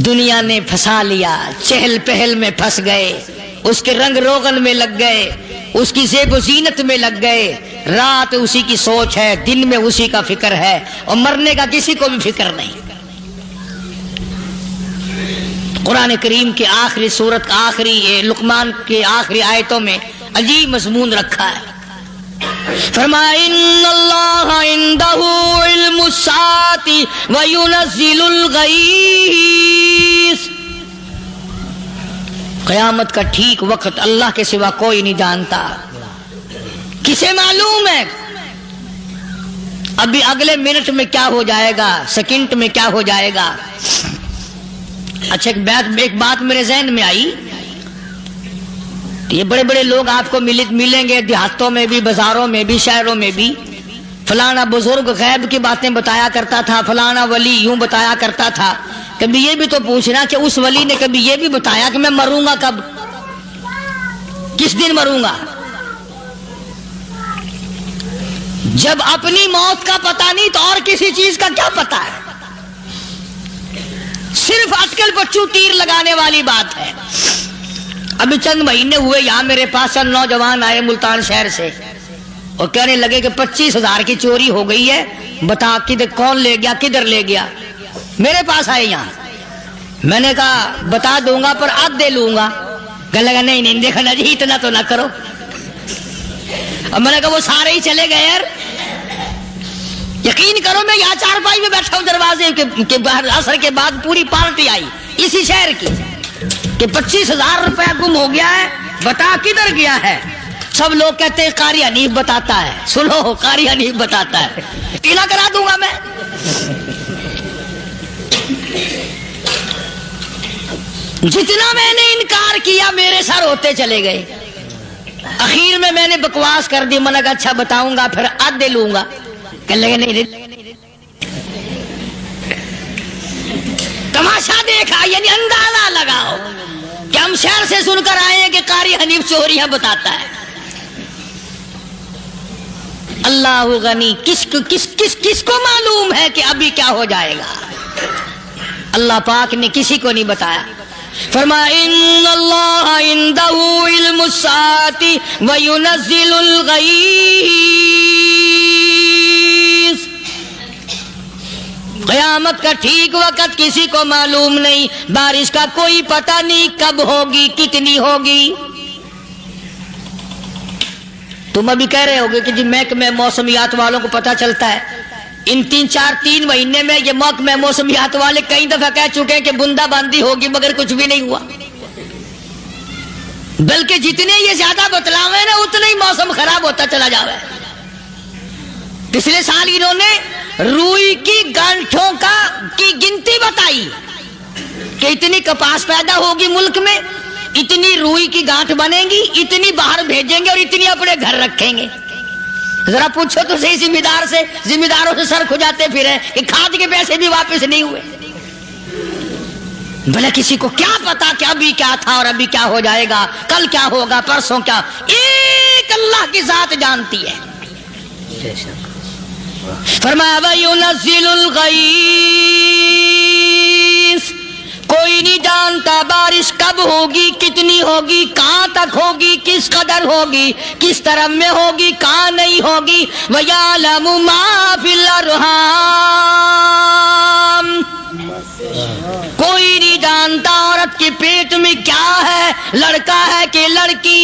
دنیا نے پھنسا لیا، چہل پہل میں پھنس گئے، اس کے رنگ روغن میں لگ گئے، اس کی زیب و زینت میں لگ گئے، رات اسی کی سوچ ہے، دن میں اسی کا فکر ہے، اور مرنے کا کسی کو بھی فکر نہیں۔ قرآن کریم کی آخری سورت، آخری لقمان کی آخری آیتوں میں عجیب مضمون رکھا ہے۔ فرمایا ان اللہ عندہ علم الساعۃ وینزل الغیث۔ قیامت کا ٹھیک وقت اللہ کے سوا کوئی نہیں جانتا۔ کسے معلوم ہے ابھی اگلے منٹ میں کیا ہو جائے گا، سیکنڈ میں کیا ہو جائے گا؟ اچھا ایک بات میرے ذہن میں آئی، یہ بڑے بڑے لوگ آپ کو ملیں گے دیہاتوں میں بھی، بازاروں میں بھی، شہروں میں بھی، فلانا بزرگ غیب کی باتیں بتایا کرتا تھا، فلانا ولی یوں بتایا کرتا تھا۔ کبھی یہ بھی تو پوچھنا کہ اس ولی نے کبھی یہ بھی بتایا کہ میں مروں گا کب، کس دن مروں گا؟ جب اپنی موت کا پتہ نہیں تو اور کسی چیز کا کیا پتہ ہے؟ صرف اٹکل بچوں تیر لگانے والی بات ہے۔ ابھی چند مہینے ہوئے یہاں میرے پاس چند نوجوان آئے ملتان شہر سے اور کہنے لگے کہ 25,000 کی چوری ہو گئی ہے، بتا کدھر کون لے گیا، کدھر لے گیا؟ میرے پاس آئے یہاں، میں نے کہا بتا دوں گا پر آدھے لوں گا۔ کہنے لگا نہیں دیکھنا جی اتنا تو نہ کرو۔ اب میں نے کہا وہ سارے ہی چلے گئے یار، یقین کرو میں یہاں چارپائی میں بیٹھا ہوں دروازے کے باہر، عصر کے بعد پوری پارٹی آئی اسی شہر کی کہ 25,000 روپیہ گم ہو گیا ہے، بتا کدھر گیا ہے؟ سب لوگ کہتے ہیں قاری حنیف بتاتا ہے، سنو قاری حنیف بتاتا ہے، ٹیلا کرا دوں گا میں۔ جتنا میں نے انکار کیا میرے سر ہوتے چلے گئے، اخیر میں نے بکواس کر دی، میں نے کہا اچھا بتاؤں گا پھر آدھے لوں گا۔ کہنے لگے نہیں، تماشا دیکھا یعنی اندازہ لگاؤ کہ ہم شہر سے سن کر آئے ہیں کہ قاری حنیف چوریاں بتاتا ہے۔ اللہ غنی، کس کو معلوم ہے کہ ابھی کیا ہو جائے گا؟ اللہ پاک نے کسی کو نہیں بتایا۔ فرمایا ان اللہ عندہ علم الساعۃ وینزل الغیث۔ قیامت کا ٹھیک وقت کسی کو معلوم نہیں، بارش کا کوئی پتہ نہیں کب ہوگی، کتنی ہوگی۔ تم ابھی کہہ رہے ہوگے کہ جی محکمہ موسمیات والوں کو پتہ چلتا ہے، ان 3 مہینے میں یہ محکمہ موسمیات والے کئی دفعہ کہہ چکے ہیں کہ بندہ باندی ہوگی مگر کچھ بھی نہیں ہوا، بلکہ جتنے یہ زیادہ بتلاوے نا اتنا ہی موسم خراب ہوتا چلا جاوے۔ پچھلے سال انہوں نے روئی کی گانٹھوں کی گنتی بتائی کہ اتنی کپاس پیدا ہوگی ملک میں، اتنی روئی کی گانٹھ بنے گی، اتنی باہر بھیجیں گے اور اتنی اپنے گھر رکھیں گے۔ ذرا پوچھو تو صحیح ذمہ داروں سے سر کھجاتے پھرے کہ کھاد کے پیسے بھی واپس نہیں ہوئے۔ بھلے کسی کو کیا پتا کہ ابھی کیا تھا اور ابھی کیا ہو جائے گا، کل کیا ہوگا، پرسوں کیا، ایک اللہ کی ذات جانتی ہے۔ فرمایا وَيُنَزِّلُ الْغَيْثَ، کوئی نہیں جانتا بارش کب ہوگی، کتنی ہوگی، کہاں تک ہوگی، کس قدر ہوگی، کس طرف میں ہوگی، کہاں نہیں ہوگی۔ وَيَعْلَمُ مَا فِي الْأَرْحَامِ، کوئی نہیں جانتا عورت کے پیٹ میں کیا ہے، لڑکا ہے کہ لڑکی۔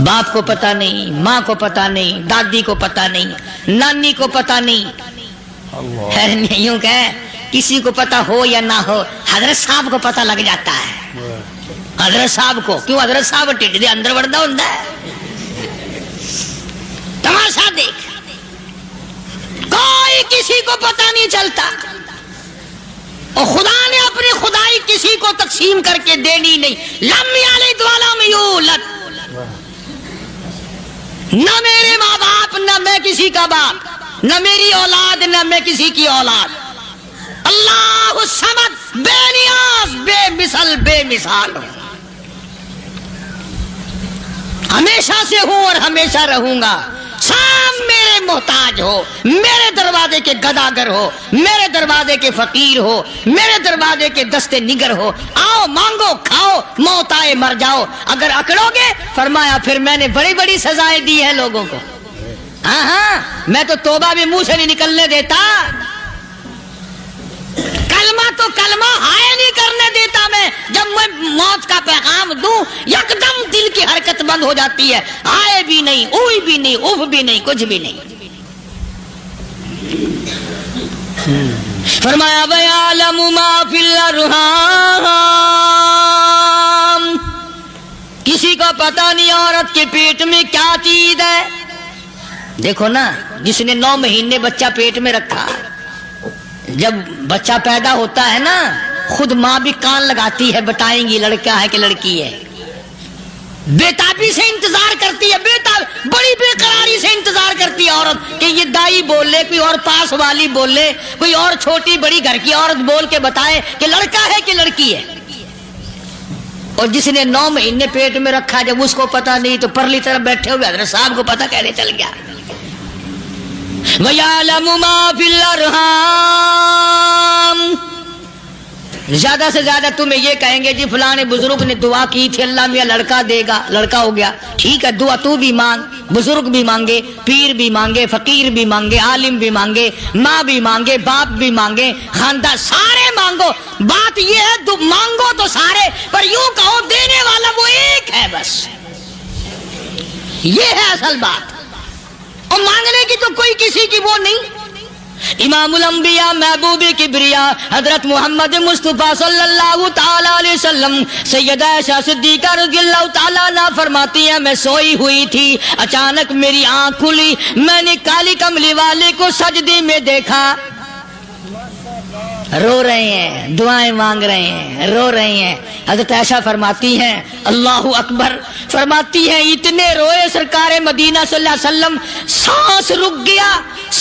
باپ کو پتا نہیں، ماں کو پتا نہیں، دادی کو پتا نہیں، نانی کو پتا نہیں، یوں کہ کسی کو پتا ہو یا نہ ہو، حضرت صاحب کو پتا لگ جاتا ہے۔ حضرت صاحب کو کیوں؟ حضرت صاحب ٹھڈ دے اندر وڑدا ہوندا ہے۔ تماشا دیکھ، کوئی کسی کو پتا نہیں چلتا، اور خدا نے اپنی خدائی کسی کو تقسیم کر کے دینی نہیں۔ لم یلد ولم یولد، نہ میرے ماں باپ، نہ میں کسی کا باپ، نہ میری اولاد، نہ میں کسی کی اولاد۔ اللہ الصمد، بے نیاز، بے مثل، بے مثال ہوں، ہمیشہ سے ہوں اور ہمیشہ رہوں گا۔ سام میرے محتاج ہو، میرے دروازے کے گداگر ہو، میرے دروازے کے فقیر ہو، میرے دروازے کے دستے نگر ہو، آؤ مانگو کھاؤ، موت آئے مر جاؤ۔ اگر اکڑو گے، فرمایا پھر میں نے بڑی بڑی سزائیں دی ہیں لوگوں کو۔ ہاں ہاں، میں تو توبہ بھی منہ سے نہیں نکلنے دیتا، کلمہ تو کلمہ ہائے نہیں کرنے دیتا میں۔ جب میں موت کا پیغام دوں، یکدم دل کی حرکت بند ہو جاتی ہے، ہائے بھی نہیں، اوئی بھی نہیں، اف بھی نہیں، کچھ بھی نہیں۔ فرمایا وَيَعْلَمُ مَا فِي الْأَرْحَامِ، کسی کو پتا نہیں عورت کے پیٹ میں کیا چیز ہے۔ دیکھو نا، جس نے 9 مہینے بچہ پیٹ میں رکھا، جب بچہ پیدا ہوتا ہے نا، خود ماں بھی کان لگاتی ہے، بتائیں گی لڑکا ہے کہ لڑکی ہے۔ بےتابی سے انتظار کرتی ہے، بڑی بے قراری سے انتظار کرتی ہے عورت کہ یہ دائی بول لے، کوئی اور پاس والی بول لے، کوئی اور چھوٹی بڑی گھر کی عورت بول کے بتائے کہ لڑکا ہے کہ لڑکی ہے۔ اور جس نے 9 مہینے پیٹ میں رکھا، جب اس کو پتا نہیں تو پرلی طرف بیٹھے ہوئے حضرت صاحب کو پتا کیسے چل گیا۔ وَيَعْلَمُ مَا فِي الْأَرْحَامِ، زیادہ سے زیادہ تمہیں یہ کہیں گے جی فلاں بزرگ نے دعا کی تھی، اللہ میاں لڑکا دے گا، لڑکا ہو گیا، ٹھیک ہے، دعا تو بھی مانگ، بزرگ بھی مانگے، پیر بھی مانگے، فقیر بھی مانگے، عالم بھی مانگے، ماں بھی مانگے، باپ بھی مانگے، خاندان سارے مانگو۔ بات یہ ہے مانگو تو سارے، پر یوں کہو دینے والا وہ ایک ہے بس، یہ ہے اصل بات، اور مانگنے کی تو کوئی کسی کی وہ نہیں۔ امام الانبیاء محبوب کبریا حضرت محمد مصطفیٰ صلی اللہ تعالی علیہ وسلم سیدہ عائشہ صدیقہ رضی اللہ تعالیٰ عنہ فرماتی ہیں، میں سوئی ہوئی تھی، اچانک میری آنکھ کھلی، میں نے کالی کملی والے کو سجدے میں دیکھا، رو رہے ہیں، دعائیں مانگ رہے ہیں، رو رہے ہیں۔ حضرت عائشہ فرماتی ہیں اللہ اکبر، فرماتی ہیں اتنے روئے سرکار مدینہ صلی اللہ علیہ وسلم، سانس رک گیا،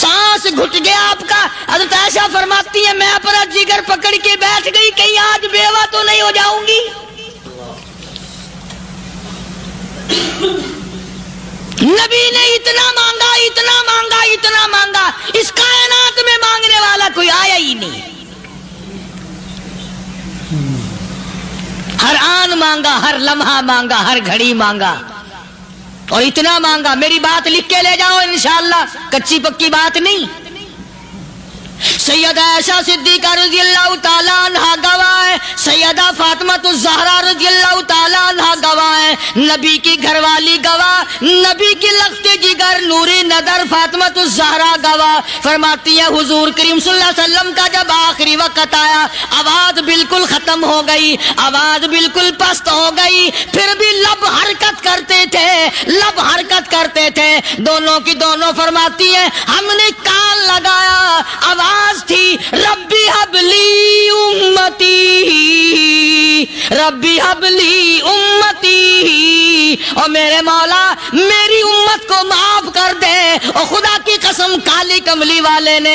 سانس گھٹ گیا آپ کا۔ حضرت عائشہ فرماتی ہیں میں اپنا جگر پکڑ کے بیٹھ گئی، کہیں آج بیوہ تو نہیں ہو جاؤں گی۔ نبی نے اتنا مانگا، اتنا مانگا، اتنا مانگا، اس کائنات میں مانگنے والا کوئی آیا ہی نہیں۔ ہر آن مانگا، ہر لمحہ مانگا، ہر گھڑی مانگا، اور اتنا مانگا۔ میری بات لکھ کے لے جاؤ انشاءاللہ، کچی پکی بات نہیں۔ سیدہ عائشہ صدیقہ رضی اللہ تعالیٰ عنہ گواہ ہے، سیدہ فاطمہ الزہرا رضی اللہ تعالیٰ عنہ گواہ ہے، نبی کی گھر والی گواہ، نبی کی لخت جگر نوری نظر فاطمہ الزہرا گواہ، فرماتی ہے حضور کریم صلی اللہ علیہ وسلم کا جب آخری وقت آیا، آواز بالکل ختم ہو گئی، آواز بالکل پست ہو گئی، پھر بھی لب حرکت کرتے تھے، لب حرکت کرتے تھے، دونوں کی دونوں فرماتی ہے ہم نے کان لگایا، آواز تھی ربی حبلی امتی، ربی حبلی امتی، اور میرے مولا میری امت کو معاف کر دے۔ اور خدا کی قسم کالی کملی والے نے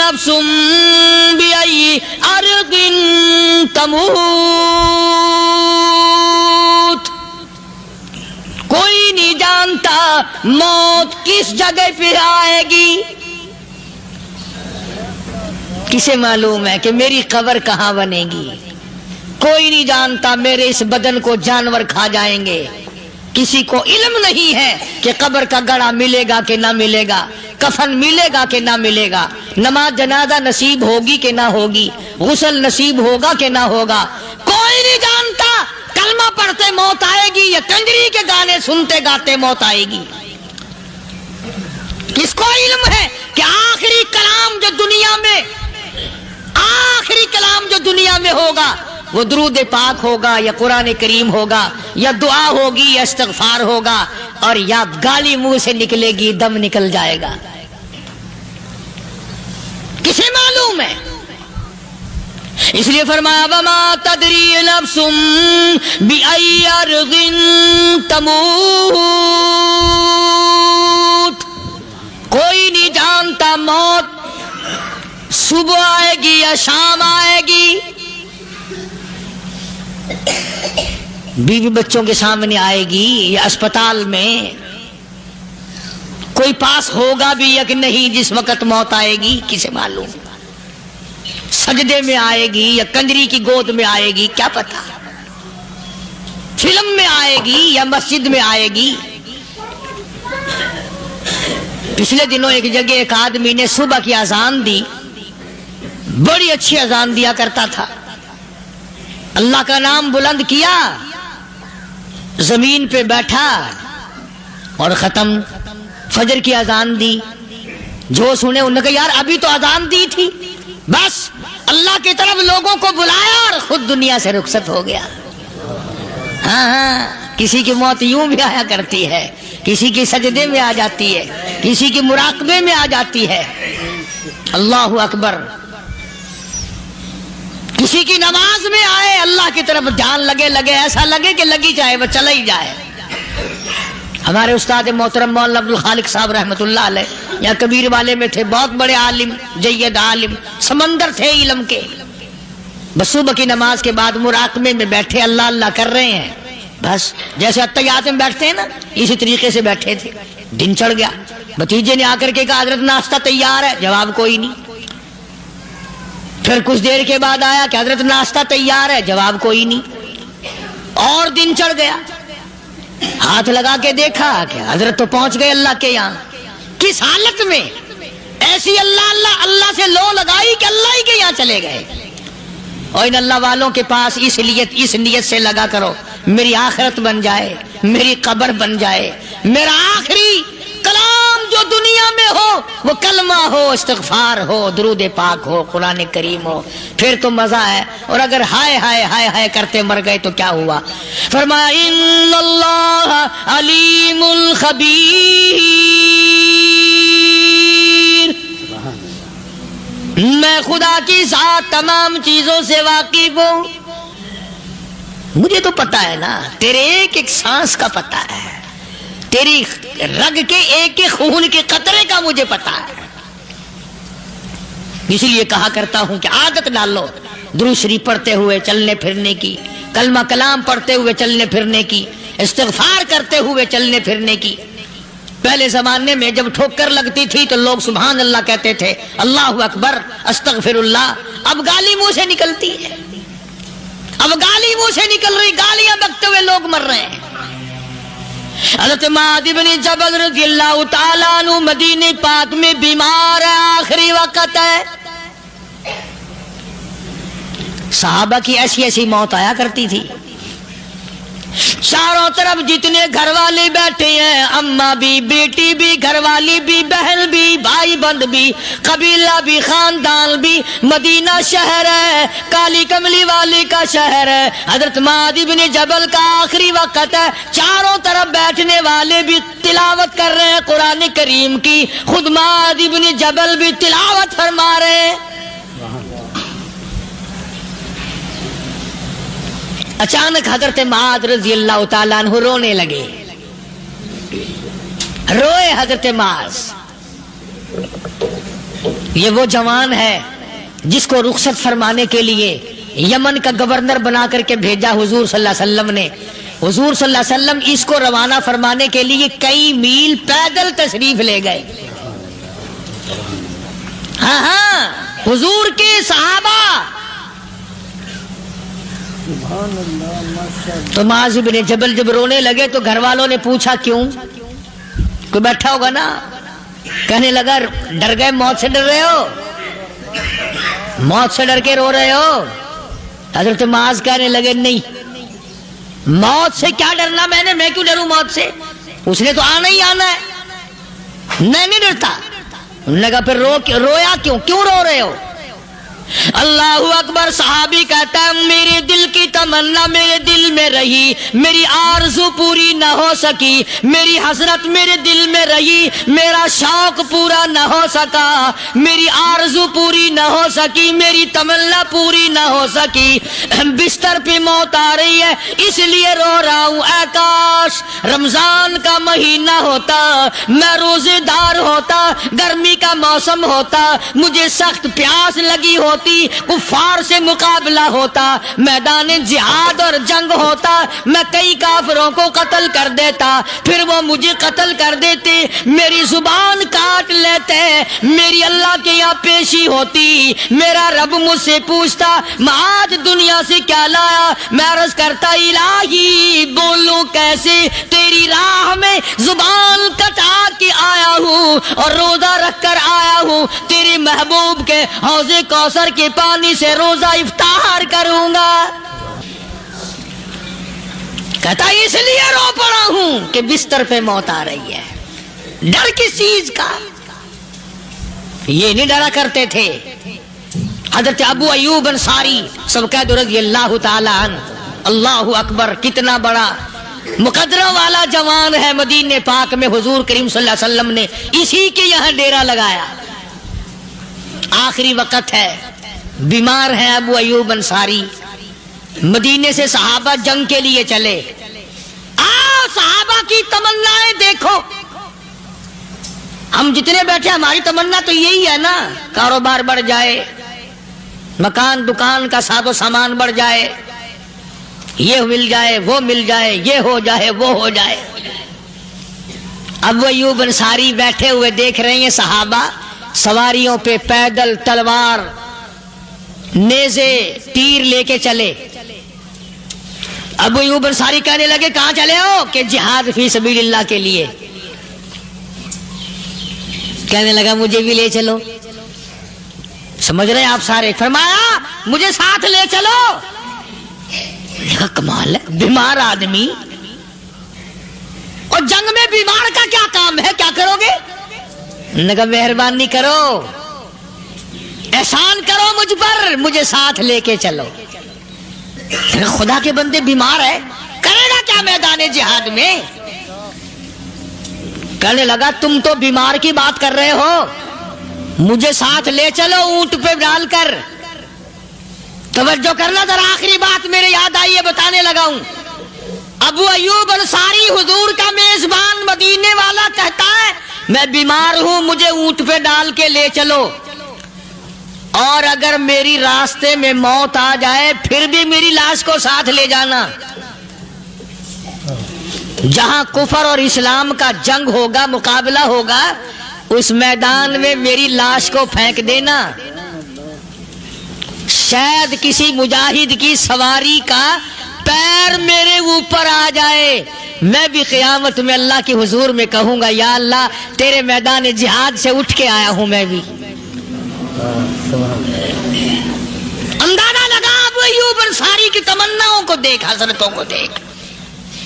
نفس بأي أرض تموت. کوئی نہیں جانتا موت کس جگہ پہ آئے گی. کسے معلوم ہے کہ میری قبر کہاں بنے گی؟ کوئی نہیں جانتا میرے اس بدن کو جانور کھا جائیں گے. کسی کو علم نہیں ہے کہ قبر کا گڑھا ملے گا کہ نہ ملے گا، کفن ملے گا کہ نہ ملے گا، نماز جنازہ نصیب ہوگی کہ نہ ہوگی، غسل نصیب ہوگا کہ نہ ہوگا. کوئی نہیں جانتا کلمہ پڑھتے موت آئے گی یا کنجری کے گانے سنتے گاتے موت آئے گی. کس کو علم ہے کہ آخری کلام جو دنیا میں ہوگا وہ درود پاک ہوگا یا قرآن کریم ہوگا یا دعا ہوگی یا استغفار ہوگا اور یا گالی منہ سے نکلے گی، دم نکل جائے گا. کسے معلوم ہے؟ اس لیے فرمایا وما تدری نفس بأي أرض تموت. کوئی نہیں جانتا موت صبح آئے گی یا شام آئے گی. بیوی بچوں کے سامنے آئے گی یا اسپتال میں. کوئی پاس ہوگا بھی یا کہ نہیں جس وقت موت آئے گی کسے معلوم. سجدے میں آئے گی یا کنجری کی گود میں آئے گی کیا پتا. فلم میں آئے گی یا مسجد میں آئے گی. پچھلے دنوں ایک جگہ ایک آدمی نے صبح کی اذان دی، بڑی اچھی اذان دیا کرتا تھا. اللہ کا نام بلند کیا، زمین پہ بیٹھا اور ختم. فجر کی اذان دی، جو سنے انہوں نے کہا یار ابھی تو اذان دی تھی. بس اللہ کی طرف لوگوں کو بلایا اور خود دنیا سے رخصت ہو گیا. ہاں کسی کی موت یوں بھی آیا کرتی ہے، کسی کی سجدے میں آ جاتی ہے، کسی کی مراقبے میں آ جاتی ہے. اللہ اکبر. کسی کی نماز میں آئے، اللہ کی طرف دھیان لگے ایسا لگے کہ لگی جائے وہ چلا ہی جائے. ہمارے استاد محترم مولانا عبد الخالق صاحب رحمۃ اللہ علیہ یا کبیر والے میں تھے، بہت بڑے عالم، جید عالم، سمندر تھے علم کے. بس صبح کی نماز کے بعد مراقبے میں بیٹھے اللہ اللہ کر رہے ہیں. بس جیسے اتحیات میں بیٹھتے ہیں نا اسی طریقے سے بیٹھے تھے. دن چڑھ گیا. بھتیجے نے آ کر کے کہا حضرت ناشتہ تیار ہے، جواب کوئی نہیں. پھر کچھ دیر کے بعد آیا کہ حضرت ناشتہ تیار ہے، جواب کوئی نہیں. اور دن چڑھ گیا. ہاتھ لگا کے دیکھا کہ حضرت تو پہنچ گئے اللہ کے یہاں. کس حالت میں؟ ایسی اللہ سے لو لگائی کہ اللہ ہی کے یہاں چلے گئے. اور ان اللہ والوں کے پاس اس نیت سے لگا کرو میری آخرت بن جائے، میری قبر بن جائے، میرا آخری کلام جو دنیا میں ہو وہ کلمہ ہو، استغفار ہو، درود پاک ہو، قرآن کریم ہو، پھر تو مزہ ہے. اور اگر ہائے ہائے ہائے ہائے کرتے مر گئے تو کیا ہوا؟ فرمایا ان اللہ علیم الخبیر. میں خدا کی ذات تمام چیزوں سے واقف ہوں. مجھے تو پتا ہے نا، تیرے ایک ایک سانس کا پتا ہے، تیری رگ کے ایک ایک خون کے قطرے کا مجھے پتا ہے. اس لیے کہا کرتا ہوں کہ عادت ڈال لو درود شریف پڑھتے ہوئے چلنے پھرنے کی، کلمہ کلام پڑھتے ہوئے چلنے پھرنے کی، استغفار کرتے ہوئے چلنے پھرنے کی. پہلے زمانے میں جب ٹھوکر لگتی تھی تو لوگ سبحان اللہ کہتے تھے، اللہ اکبر، استغفر اللہ. اب گالی منہ سے نکلتی ہے، اب گالی منہ سے نکل رہی، گالیاں بکتے ہوئے لوگ مر رہے ہیں. حضرت معاذ بن جبل رضی اللہ تعالیٰ عنہ مدینہ پاک میں بیمار ہے، آخری وقت ہے. صحابہ کی ایسی ایسی موت آیا کرتی تھی. چاروں طرف جتنے گھر والے بیٹھے ہیں، اماں بھی، بیٹی بھی، گھر والی بھی، بہن بھی، بھائی بند بھی، قبیلہ بھی، خاندان بھی. مدینہ شہر ہے، کالی کملی والی کا شہر ہے. حضرت معاذ بن جبل کا آخری وقت ہے. چاروں طرف بیٹھنے والے بھی تلاوت کر رہے ہیں قرآن کریم کی، خود معاذ بن جبل بھی تلاوت فرما رہے ہیں. اچانک حضرت معاذ رضی اللہ تعالیٰ عنہ رونے لگے. روئے حضرت معاذ. یہ وہ جوان ہے جس کو رخصت فرمانے کے لیے یمن کا گورنر بنا کر کے بھیجا حضور صلی اللہ علیہ وسلم نے. حضور صلی اللہ علیہ وسلم اس کو روانہ فرمانے کے لیے کئی میل پیدل تشریف لے گئے. ہاں حضور کے صحابہ. تو معاذ بن جبل جب رونے لگے تو گھر والوں نے پوچھا کیوں؟ کوئی بیٹھا ہوگا نا. کہنے لگا ڈر گئے، موت سے ڈر رہے ہو، موت سے ڈر کے رو رہے ہو. حضرت معاذ کہنے لگے نہیں، موت سے کیا ڈرنا، میں کیوں ڈروں موت سے، اس نے تو آنا ہی آنا ہے، میں نہیں ڈرتا. انہوں نے کہا پھر رویا کیوں رو رہے ہو؟ اللہ اکبر. صحابی کہتا ہے میرے دل کی تمنا میرے دل میں رہی، میری آرزو پوری نہ ہو سکی، میری حسرت میرے دل میں رہی، میرا شوق پورا نہ ہو سکا، میری آرزو پوری نہ ہو سکی، میری تمنا پوری نہ ہو سکی. بستر پہ موت آ رہی ہے اس لیے رو رہا ہوں. اے کاش رمضان کا مہینہ ہوتا، میں روزے دار ہوتا، گرمی کا موسم ہوتا، مجھے سخت پیاس لگی ہوتی، کفار سے مقابلہ ہوتا، میدان جہاد اور جنگ ہوتا، میں کئی کافروں کو قتل کر دیتا، پھر وہ مجھے قتل کر دیتے، میری زبان کاٹ لیتے، میری اللہ کے یہاں پیشی ہوتی، میرا رب مجھ سے پوچھتا معاذ دنیا سے کیا لایا. میں عرض کرتا الہی بولوں کیسے، تیری راہ میں زبان کٹا کے آیا ہوں اور روزہ رکھ کر آیا ہوں، تیرے محبوب کے حوض کوثر کے پانی سے روزہ افطار کروں گا. کہتا اس لیے رو پڑا ہوں کہ بستر پہ موت آ رہی ہے. ڈر کس چیز کا؟ یہ نہیں ڈرا کرتے تھے. حضرت ابو ایوب انصاری سب کہہ دو رضی اللہ تعالی عنہ. اللہ اکبر، کتنا بڑا مقدرہ والا جوان ہے. مدینے پاک میں حضور کریم صلی اللہ علیہ وسلم نے اسی کے یہاں ڈیرا لگایا. آخری وقت ہے، بیمار ہے ابو ایوب انصاری. مدینے سے صحابہ جنگ کے لیے چلے. آؤ صحابہ کی تمنائیں دیکھو. ہم جتنے بیٹھے ہماری تمنا تو یہی ہے نا، کاروبار بڑھ جائے، مکان دکان کا ساز و سامان بڑھ جائے، یہ مل جائے وہ مل جائے، یہ ہو جائے وہ ہو جائے. ابو ایوب انصاری بیٹھے ہوئے دیکھ رہے ہیں صحابہ سواریوں پہ پیدل تلوار نیزے تیر لے کے چلے. ابو ایوب انصاری کہنے لگے کہاں چلے ہو؟ کہ جہاد فی سبیل اللہ کے لیے. کہنے لگا مجھے بھی لے چلو. سمجھ رہے آپ سارے؟ فرمایا مجھے ساتھ لے چلو. کمال ہے، بیمار آدمی اور جنگ میں بیمار کا کیا کام ہے، کیا کرو گے؟ نے کہا مہربانی کرو، احسان کرو مجھ پر، مجھے ساتھ لے کے چلو. خدا کے بندے بیمار ہے، کرے گا کیا میدان جہاد میں؟ کہنے لگا تم تو بیمار کی بات کر رہے ہو، مجھے ساتھ لے چلو اونٹ پہ ڈال کر. توجہ کرنا ذرا، آخری بات میرے یاد آئی ہے، بتانے لگا ہوں. ابو ایوب انصاری حضور کا میزبان مدینے والا کہتا ہے میں بیمار ہوں، مجھے اونٹ پہ ڈال کے لے چلو، اور اگر میری راستے میں موت آ جائے پھر بھی میری لاش کو ساتھ لے جانا. جہاں کفر اور اسلام کا جنگ ہوگا، مقابلہ ہوگا، اس میدان میں میری لاش کو پھینک دینا. شاید کسی مجاہد کی سواری کا پیر میرے اوپر آ جائے، میں بھی قیامت میں اللہ کے حضور میں کہوں گا یا اللہ تیرے میدان جہاد سے اٹھ کے آیا ہوں میں بھی. اندازہ لگا ابو ایوب انصاری کی تمناؤں کو دیکھ، حسرتوں کو دیکھ.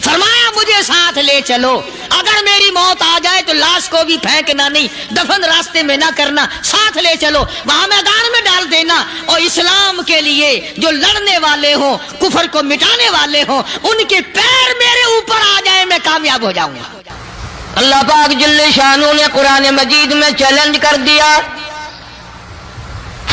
فرمایا مجھے ساتھ لے چلو، اگر میری موت آ جائے تو لاش کو بھی پھینکنا نہیں، دفن راستے میں نہ کرنا، ساتھ لے چلو، وہاں میدان میں ڈال دینا، اور اسلام کے لیے جو لڑنے والے ہوں، کفر کو مٹانے والے ہوں، ان کے پیر میرے اوپر آ جائے میں کامیاب ہو جاؤں گا. اللہ پاک جل شانہ نے قرآن مجید میں چیلنج کر دیا.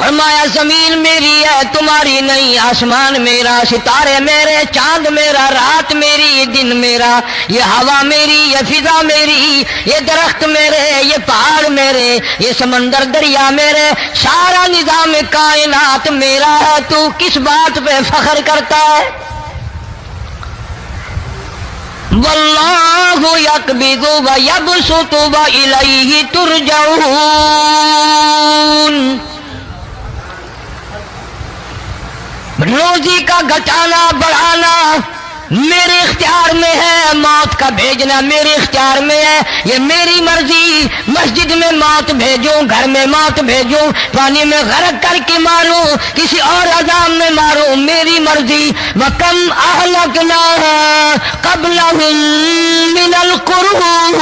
فرمایا زمین میری ہے تمہاری نہیں، آسمان میرا، ستارے میرے، چاند میرا، رات میری، دن میرا، یہ ہوا میری، یہ فضا میری، یہ درخت میرے، یہ پہاڑ میرے، یہ سمندر دریا میرے، سارا نظام کائنات میرا ہے، تو کس بات پہ فخر کرتا ہے؟ واللہ یقبض ویبسط والیہ ترجعون۔ روزی کا گھٹانا بڑھانا میرے اختیار میں ہے، موت کا بھیجنا میرے اختیار میں ہے، یہ میری مرضی۔ مسجد میں موت بھیجوں، گھر میں موت بھیجوں، پانی میں غرق کر کے ماروں، کسی اور عذاب میں ماروں، میری مرضی۔ وَكَمْ أَهْلَكْنَا قَبْلَهُمْ مِنَ الْقُرُونِ۔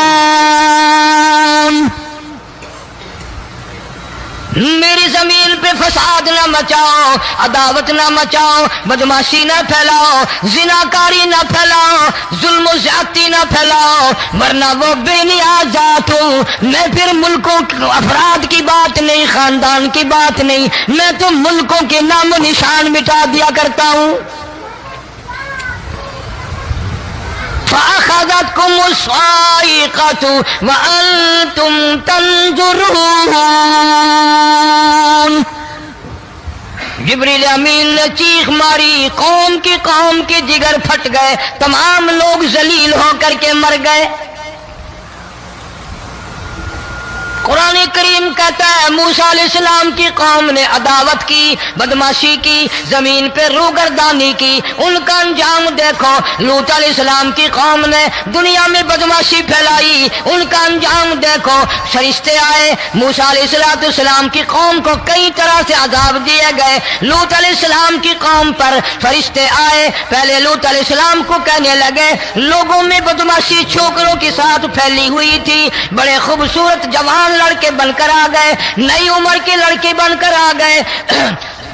میری زمین پہ فساد نہ مچاؤ، عداوت نہ مچاؤ، بدماشی نہ پھیلاؤ، زناکاری نہ پھیلاؤ، ظلم و زیادتی نہ پھیلاؤ، ورنہ وہ بے نیاز ذات ہوں۔ میں پھر ملکوں افراد کی بات نہیں، خاندان کی بات نہیں، میں تو ملکوں کے نام و نشان مٹا دیا کرتا ہوں۔ فَأَخَذَتْكُمُ الصَّاعِقَةُ وَأَنْتُمْ تَنْظُرُونَ۔ جبریل امین نے چیخ ماری، قوم کے جگر پھٹ گئے، تمام لوگ ذلیل ہو کر کے مر گئے۔ قرآن کریم کہتا ہے موسیٰ علیہ السلام کی قوم نے عداوت کی، بدماشی کی، زمین پہ روگردانی کی، ان کا انجام دیکھو۔ لوط علیہ السلام کی قوم نے دنیا میں بدماشی پھیلائی، ان کا انجام دیکھو۔ فرشتے آئے، موسیٰ علیہ السلام کی قوم کو کئی طرح سے عذاب دیے گئے۔ لوط علیہ السلام کی قوم پر فرشتے آئے، پہلے لوط علیہ السلام کو کہنے لگے، لوگوں میں بدماشی چھوکروں کے ساتھ پھیلی ہوئی تھی، بڑے خوبصورت جوان لڑکے بن کر آ گئے، نئی عمر کے لڑکے بن کر آ گئے۔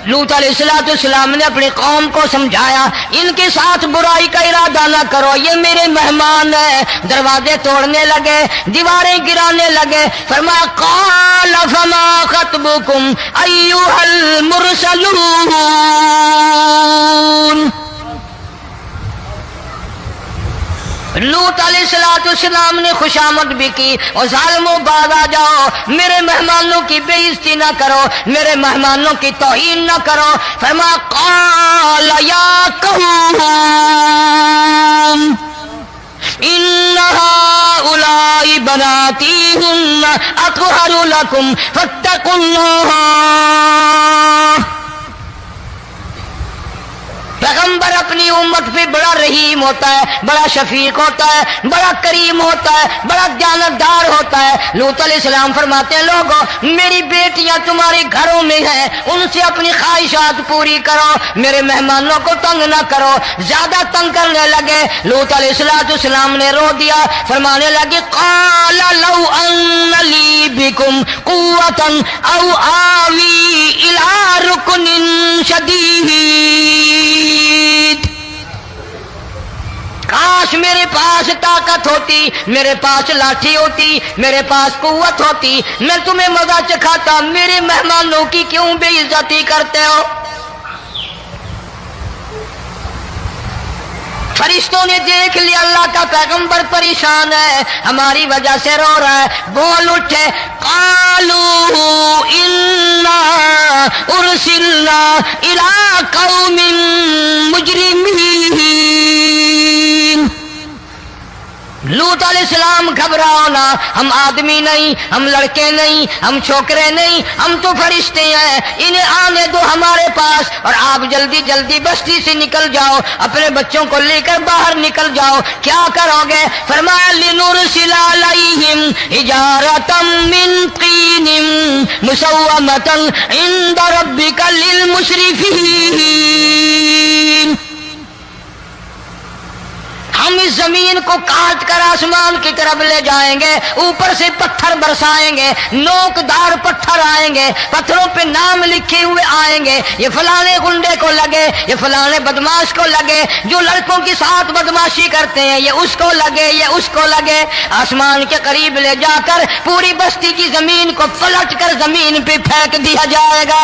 لوط علیہ السلام نے اپنی قوم کو سمجھایا، ان کے ساتھ برائی کا ارادہ نہ کرو، یہ میرے مہمان ہیں۔ دروازے توڑنے لگے، دیواریں گرانے لگے، فرمایا قال فما خطبکم ایھا المرسلون۔ لوط علیہ السلام نے خوشامد بھی کی، اور ظالموں باز آ جاؤ، میرے مہمانوں کی بے عزتی نہ کرو، میرے مہمانوں کی توہین نہ کرو۔ فرمایا قال یا قوم ان هؤلاء بناتی ہن اطہر لکم فاتقوا اللہ۔ پیغمبر اپنی امت پہ بڑا رحیم ہوتا ہے، بڑا شفیق ہوتا ہے، بڑا کریم ہوتا ہے، بڑا دیانتدار ہوتا ہے۔ لوط علیہ السلام فرماتے ہیں لوگوں میری بیٹیاں تمہارے گھروں میں ہیں، ان سے اپنی خواہشات پوری کرو، میرے مہمانوں کو تنگ نہ کرو۔ زیادہ تنگ کرنے لگے، لوط علیہ السلام نے رو دیا، فرمانے لگے قال لو ان لی بکم قوۃ او آوی الی رکن شدید۔ کاش میرے پاس طاقت ہوتی، میرے پاس لاٹھی ہوتی، میرے پاس قوت ہوتی، میں تمہیں مزہ چکھاتا، میرے مہمانوں کی کیوں بے عزتی کرتے ہو؟ فرشتوں نے دیکھ لیا اللہ کا پیغمبر پریشان ہے، ہماری وجہ سے رو رہا ہے، بول اٹھے قالوا انا ارسلنا الی قوم مجرمین۔ لوط علیہ السلام گھبراؤ نہ، ہم آدمی نہیں، ہم لڑکے نہیں، ہم چھوکرے نہیں، ہم تو فرشتے ہیں، انہیں آنے دو ہمارے پاس، اور آپ جلدی جلدی بستی سے نکل جاؤ، اپنے بچوں کو لے کر باہر نکل جاؤ۔ کیا کرو گے؟ فرمایا لنرسل علیہم حجارۃ من طین مسومۃ عند ربک للمسرفین۔ ہم ہم اس زمین کو کاٹ کر آسمان کی طرف لے جائیں گے، اوپر سے پتھر برسائیں گے، نوکدار پتھر آئیں گے، پتھروں پہ نام لکھے ہوئے آئیں گے، یہ فلانے گنڈے کو لگے، یہ فلانے بدماش کو لگے، جو لڑکوں کے ساتھ بدماشی کرتے ہیں یہ اس کو لگے، یہ اس کو لگے۔ آسمان کے قریب لے جا کر پوری بستی کی زمین کو پلٹ کر زمین پہ پھینک دیا جائے گا۔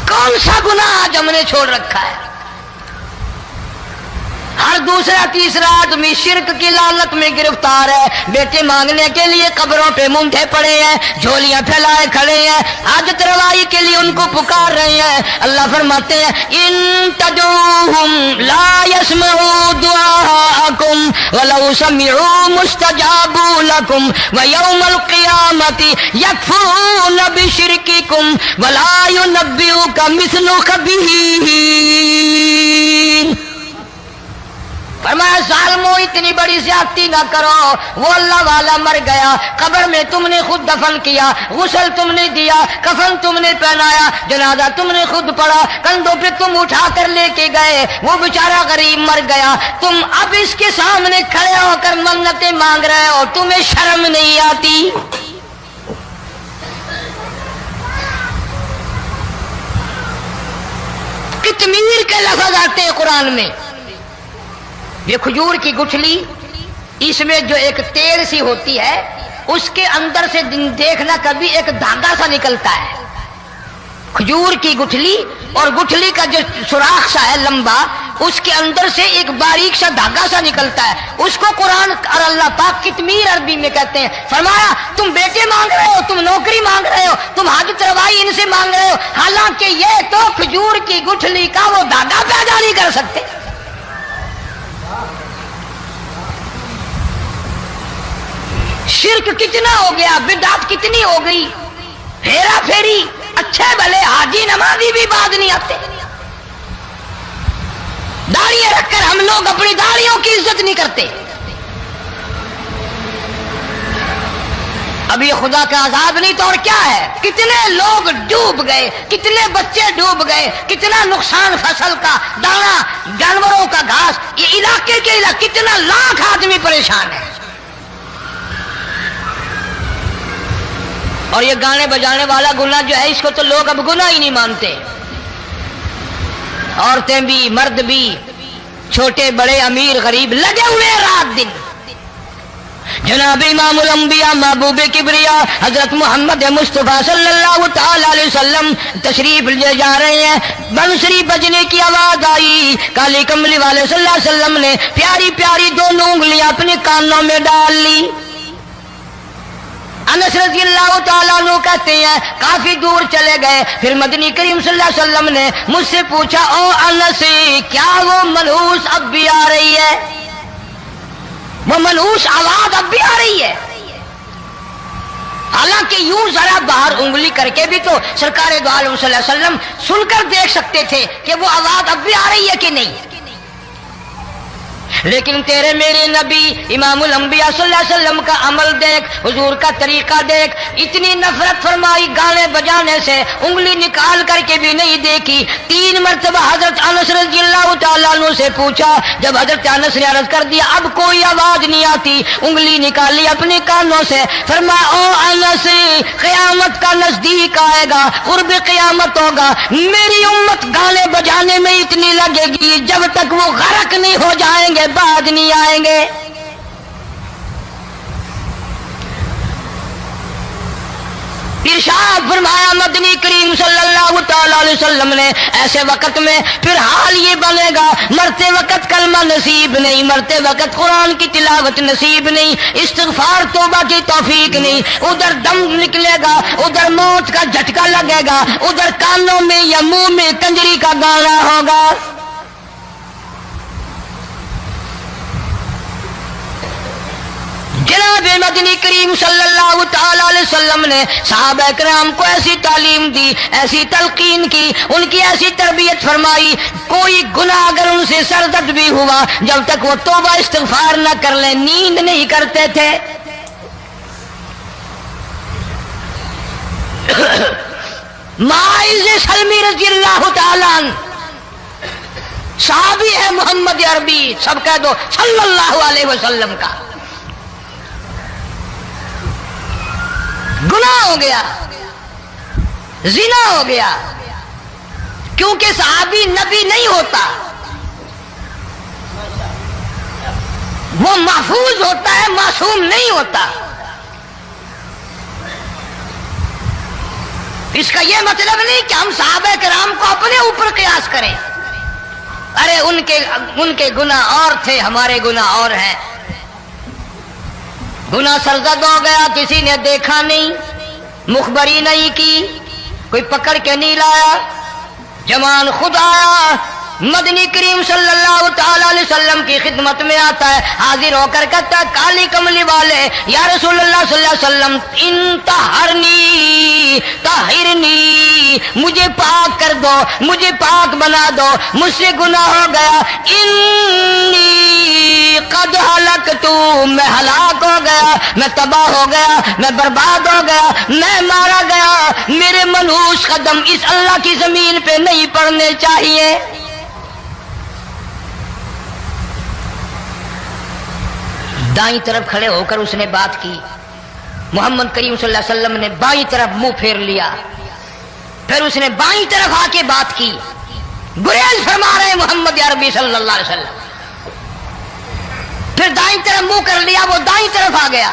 کون سا گناہ آج ہم نے چھوڑ رکھا ہے؟ ہر دوسرا تیسرا آدمی شرک کی لعنت میں گرفتار ہے، بیٹے مانگنے کے لیے قبروں پہ مونڈے پڑے ہیں، جھولیاں پھیلائے کھڑے ہیں، حاجت روائی کے لیے ان کو پکار رہے ہیں۔ اللہ فرماتے ہیں ان تدعوہم لا يسمعوا دعاءکم ولو سمعوا مستجابوا لکم ویوم القیامت یکفرون بشرککم ولا ینبئک مثل خبیر۔ فرمایا ظالموں اتنی بڑی زیادتی نہ کرو، وہ اللہ والا مر گیا، قبر میں تم نے خود دفن کیا، غسل تم نے دیا، کفن تم نے پہنایا، جنازہ تم نے خود پڑھا، کندھوں پہ تم اٹھا کر لے کے گئے، وہ بیچارہ غریب مر گیا، تم اب اس کے سامنے کھڑے ہو کر منتیں مانگ رہے ہو، تمہیں شرم نہیں آتی؟ کتمیر کے لفظ آتے ہیں قرآن میں۔ یہ کھجور کی گٹھلی، اس میں جو ایک تیل سی ہوتی ہے، اس کے اندر سے دیکھنا کبھی ایک دھاگا سا نکلتا ہے۔ کھجور کی گٹھلی اور گٹھلی کا جو سوراخ سا ہے لمبا، اس کے اندر سے ایک باریک سا دھاگا سا نکلتا ہے، اس کو قرآن اور اللہ پاک کتمیر عربی میں کہتے ہیں۔ فرمایا تم بیٹے مانگ رہے ہو، تم نوکری مانگ رہے ہو، تم حاجت روائی ان سے مانگ رہے ہو، حالانکہ یہ تو کھجور کی گٹھلی کا وہ دھاگا پیدا نہیں کر سکتے۔ شرک کتنا ہو گیا، بدعت کتنی ہو گئی، ہیرا پھیری، اچھے بھلے حاجی نمازی بھی بعد نہیں آتے۔ داڑیاں رکھ کر ہم لوگ اپنی داڑیوں کی عزت نہیں کرتے۔ اب یہ خدا کا عذاب نہیں تو اور کیا ہے؟ کتنے لوگ ڈوب گئے، کتنے بچے ڈوب گئے، کتنا نقصان فصل کا، دانا، جانوروں کا گھاس، یہ علاقے کے علاقے کتنا لاکھ آدمی پریشان ہے۔ اور یہ گانے بجانے والا گناہ جو ہے، اس کو تو لوگ اب گناہ ہی نہیں مانتے۔ عورتیں بھی، مرد بھی، چھوٹے بڑے، امیر غریب، لگے ہوئے رات دن۔ جناب امام الانبیاء محبوب کبریا حضرت محمد مصطفیٰ صلی اللہ تعالی علیہ وسلم تشریف لے جا رہے ہیں، بنسری بجنے کی آواز آئی، کالی کملی والے صلی اللہ علیہ وسلم نے پیاری پیاری دونوں انگلیاں اپنے کانوں میں ڈال لی۔ انس رضی اللہ تعالیٰ عنہ کہتے ہیں کافی دور چلے گئے، پھر مدنی کریم صلی اللہ علیہ وسلم نے مجھ سے پوچھا او انس، کیا وہ منحوس اب بھی آ رہی ہے؟ وہ منحوس آواز اب بھی آ رہی ہے؟ حالانکہ یوں ذرا باہر انگلی کر کے بھی تو سرکار دو عالم صلی اللہ علیہ وسلم سن کر دیکھ سکتے تھے کہ وہ آواز اب بھی آ رہی ہے کہ نہیں۔ لیکن تیرے میرے نبی امام الانبیاء صلی اللہ علیہ وسلم کا عمل دیکھ، حضور کا طریقہ دیکھ، اتنی نفرت فرمائی گانے بجانے سے، انگلی نکال کر کے بھی نہیں دیکھی۔ 3 مرتبہ حضرت انس رضی اللہ تعالیٰ عنہ سے پوچھا، جب حضرت انس نے عرض کر دیا اب کوئی آواز نہیں آتی، انگلی نکالی اپنے کانوں سے، فرمایا او انس، قیامت کا نزدیک آئے گا، قرب قیامت ہوگا، میری امت گانے بجانے میں اتنی لگے گی جب تک وہ غرق نہیں ہو جائیں گے بعد نہیں آئیں گے۔ ارشاد فرمایا مدنی کریم صلی اللہ تعالی علیہ وسلم نے ایسے وقت میں پھر حال یہ بنے گا، مرتے وقت کلمہ نصیب نہیں، مرتے وقت قرآن کی تلاوت نصیب نہیں، استغفار توبہ کی توفیق نہیں، ادھر دم نکلے گا، ادھر موت کا جھٹکا لگے گا، ادھر کانوں میں یا منہ میں کنجری کا گانا ہوگا۔ جناب مدنی کریم صلی اللہ تعالی علیہ وسلم نے صحابہ کرام کو ایسی تعلیم دی، ایسی تلقین کی، ان کی ایسی تربیت فرمائی، کوئی گناہ اگر ان سے سرزد بھی ہوا جب تک وہ توبہ استغفار نہ کر لیں نیند نہیں کرتے تھے۔ معاذ سلمی رضی اللہ تعالیٰ عنہ صحابی ہے محمد عربی، سب کہہ دو صلی اللہ علیہ وسلم کا. گناہ ہو گیا، زنا ہو گیا، کیونکہ صحابی نبی نہیں ہوتا، وہ محفوظ ہوتا ہے، معصوم نہیں ہوتا. اس کا یہ مطلب نہیں کہ ہم صحابہ کرام کو اپنے اوپر قیاس کریں. ارے ان کے گناہ اور تھے، ہمارے گناہ اور ہیں. گناہ سرزد ہو گیا، کسی نے دیکھا نہیں، مخبری نہیں کی، کوئی پکڑ کے نہیں لایا، جوان خود آیا، مدنی کریم صلی اللہ تعالی علیہ وسلم کی خدمت میں آتا ہے، حاضر ہو کر کہتا ہے کالی کملی والے یا رسول اللہ صلی اللہ علیہ وسلم انطہرنی طہرنی، مجھے پاک کر دو، مجھے پاک بنا دو، مجھ سے گناہ ہو گیا. انی قد ہلکت، میں ہلاک ہو گیا، میں تباہ ہو گیا، میں برباد ہو گیا، میں مارا گیا. میرے منحوس قدم اس اللہ کی زمین پہ نہیں پڑنے چاہیے. دائیں طرف کھڑے ہو کر اس نے بات کی. محمد کریم صلی اللہ علیہ وسلم نے بائیں طرف منہ پھیر لیا، پھر اس نے بائیں طرف آ کے بات کی. گریز فرما رہے محمد عربی صلی اللہ علیہ وسلم. پھر دائیں طرف منہ کر لیا، وہ دائیں طرف آ گیا.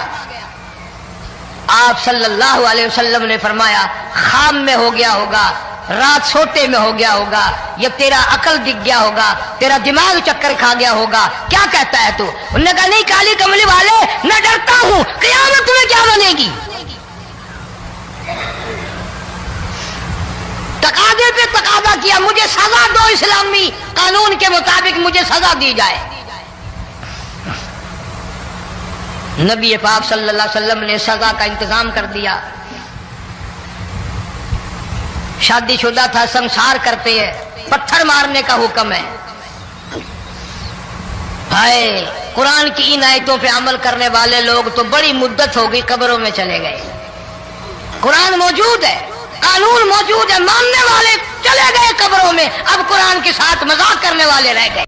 آپ صلی اللہ علیہ وسلم نے فرمایا خواب میں ہو گیا ہوگا، رات سوتے میں ہو گیا ہوگا، یا تیرا عقل دکھ گیا ہوگا، تیرا دماغ چکر کھا گیا ہوگا، کیا کہتا ہے تو؟ انہوں نے کہا نہیں کالی کملی والے، میں ڈرتا ہوں قیامت میں کیا بنے گی. تقاضے پہ تقاضا کیا، مجھے سزا دو، اسلامی قانون کے مطابق مجھے سزا دی جائے. نبی پاک صلی اللہ علیہ وسلم نے سزا کا انتظام کر دیا. شادی شدہ تھا، سنسار کرتے ہیں، پتھر مارنے کا حکم ہے. ہائے قرآن کی ان آیتوں پہ عمل کرنے والے لوگ تو بڑی مدت ہو گئی قبروں میں چلے گئے. قرآن موجود ہے، قانون موجود ہے، ماننے والے چلے گئے قبروں میں، اب قرآن کے ساتھ مذاق کرنے والے رہ گئے.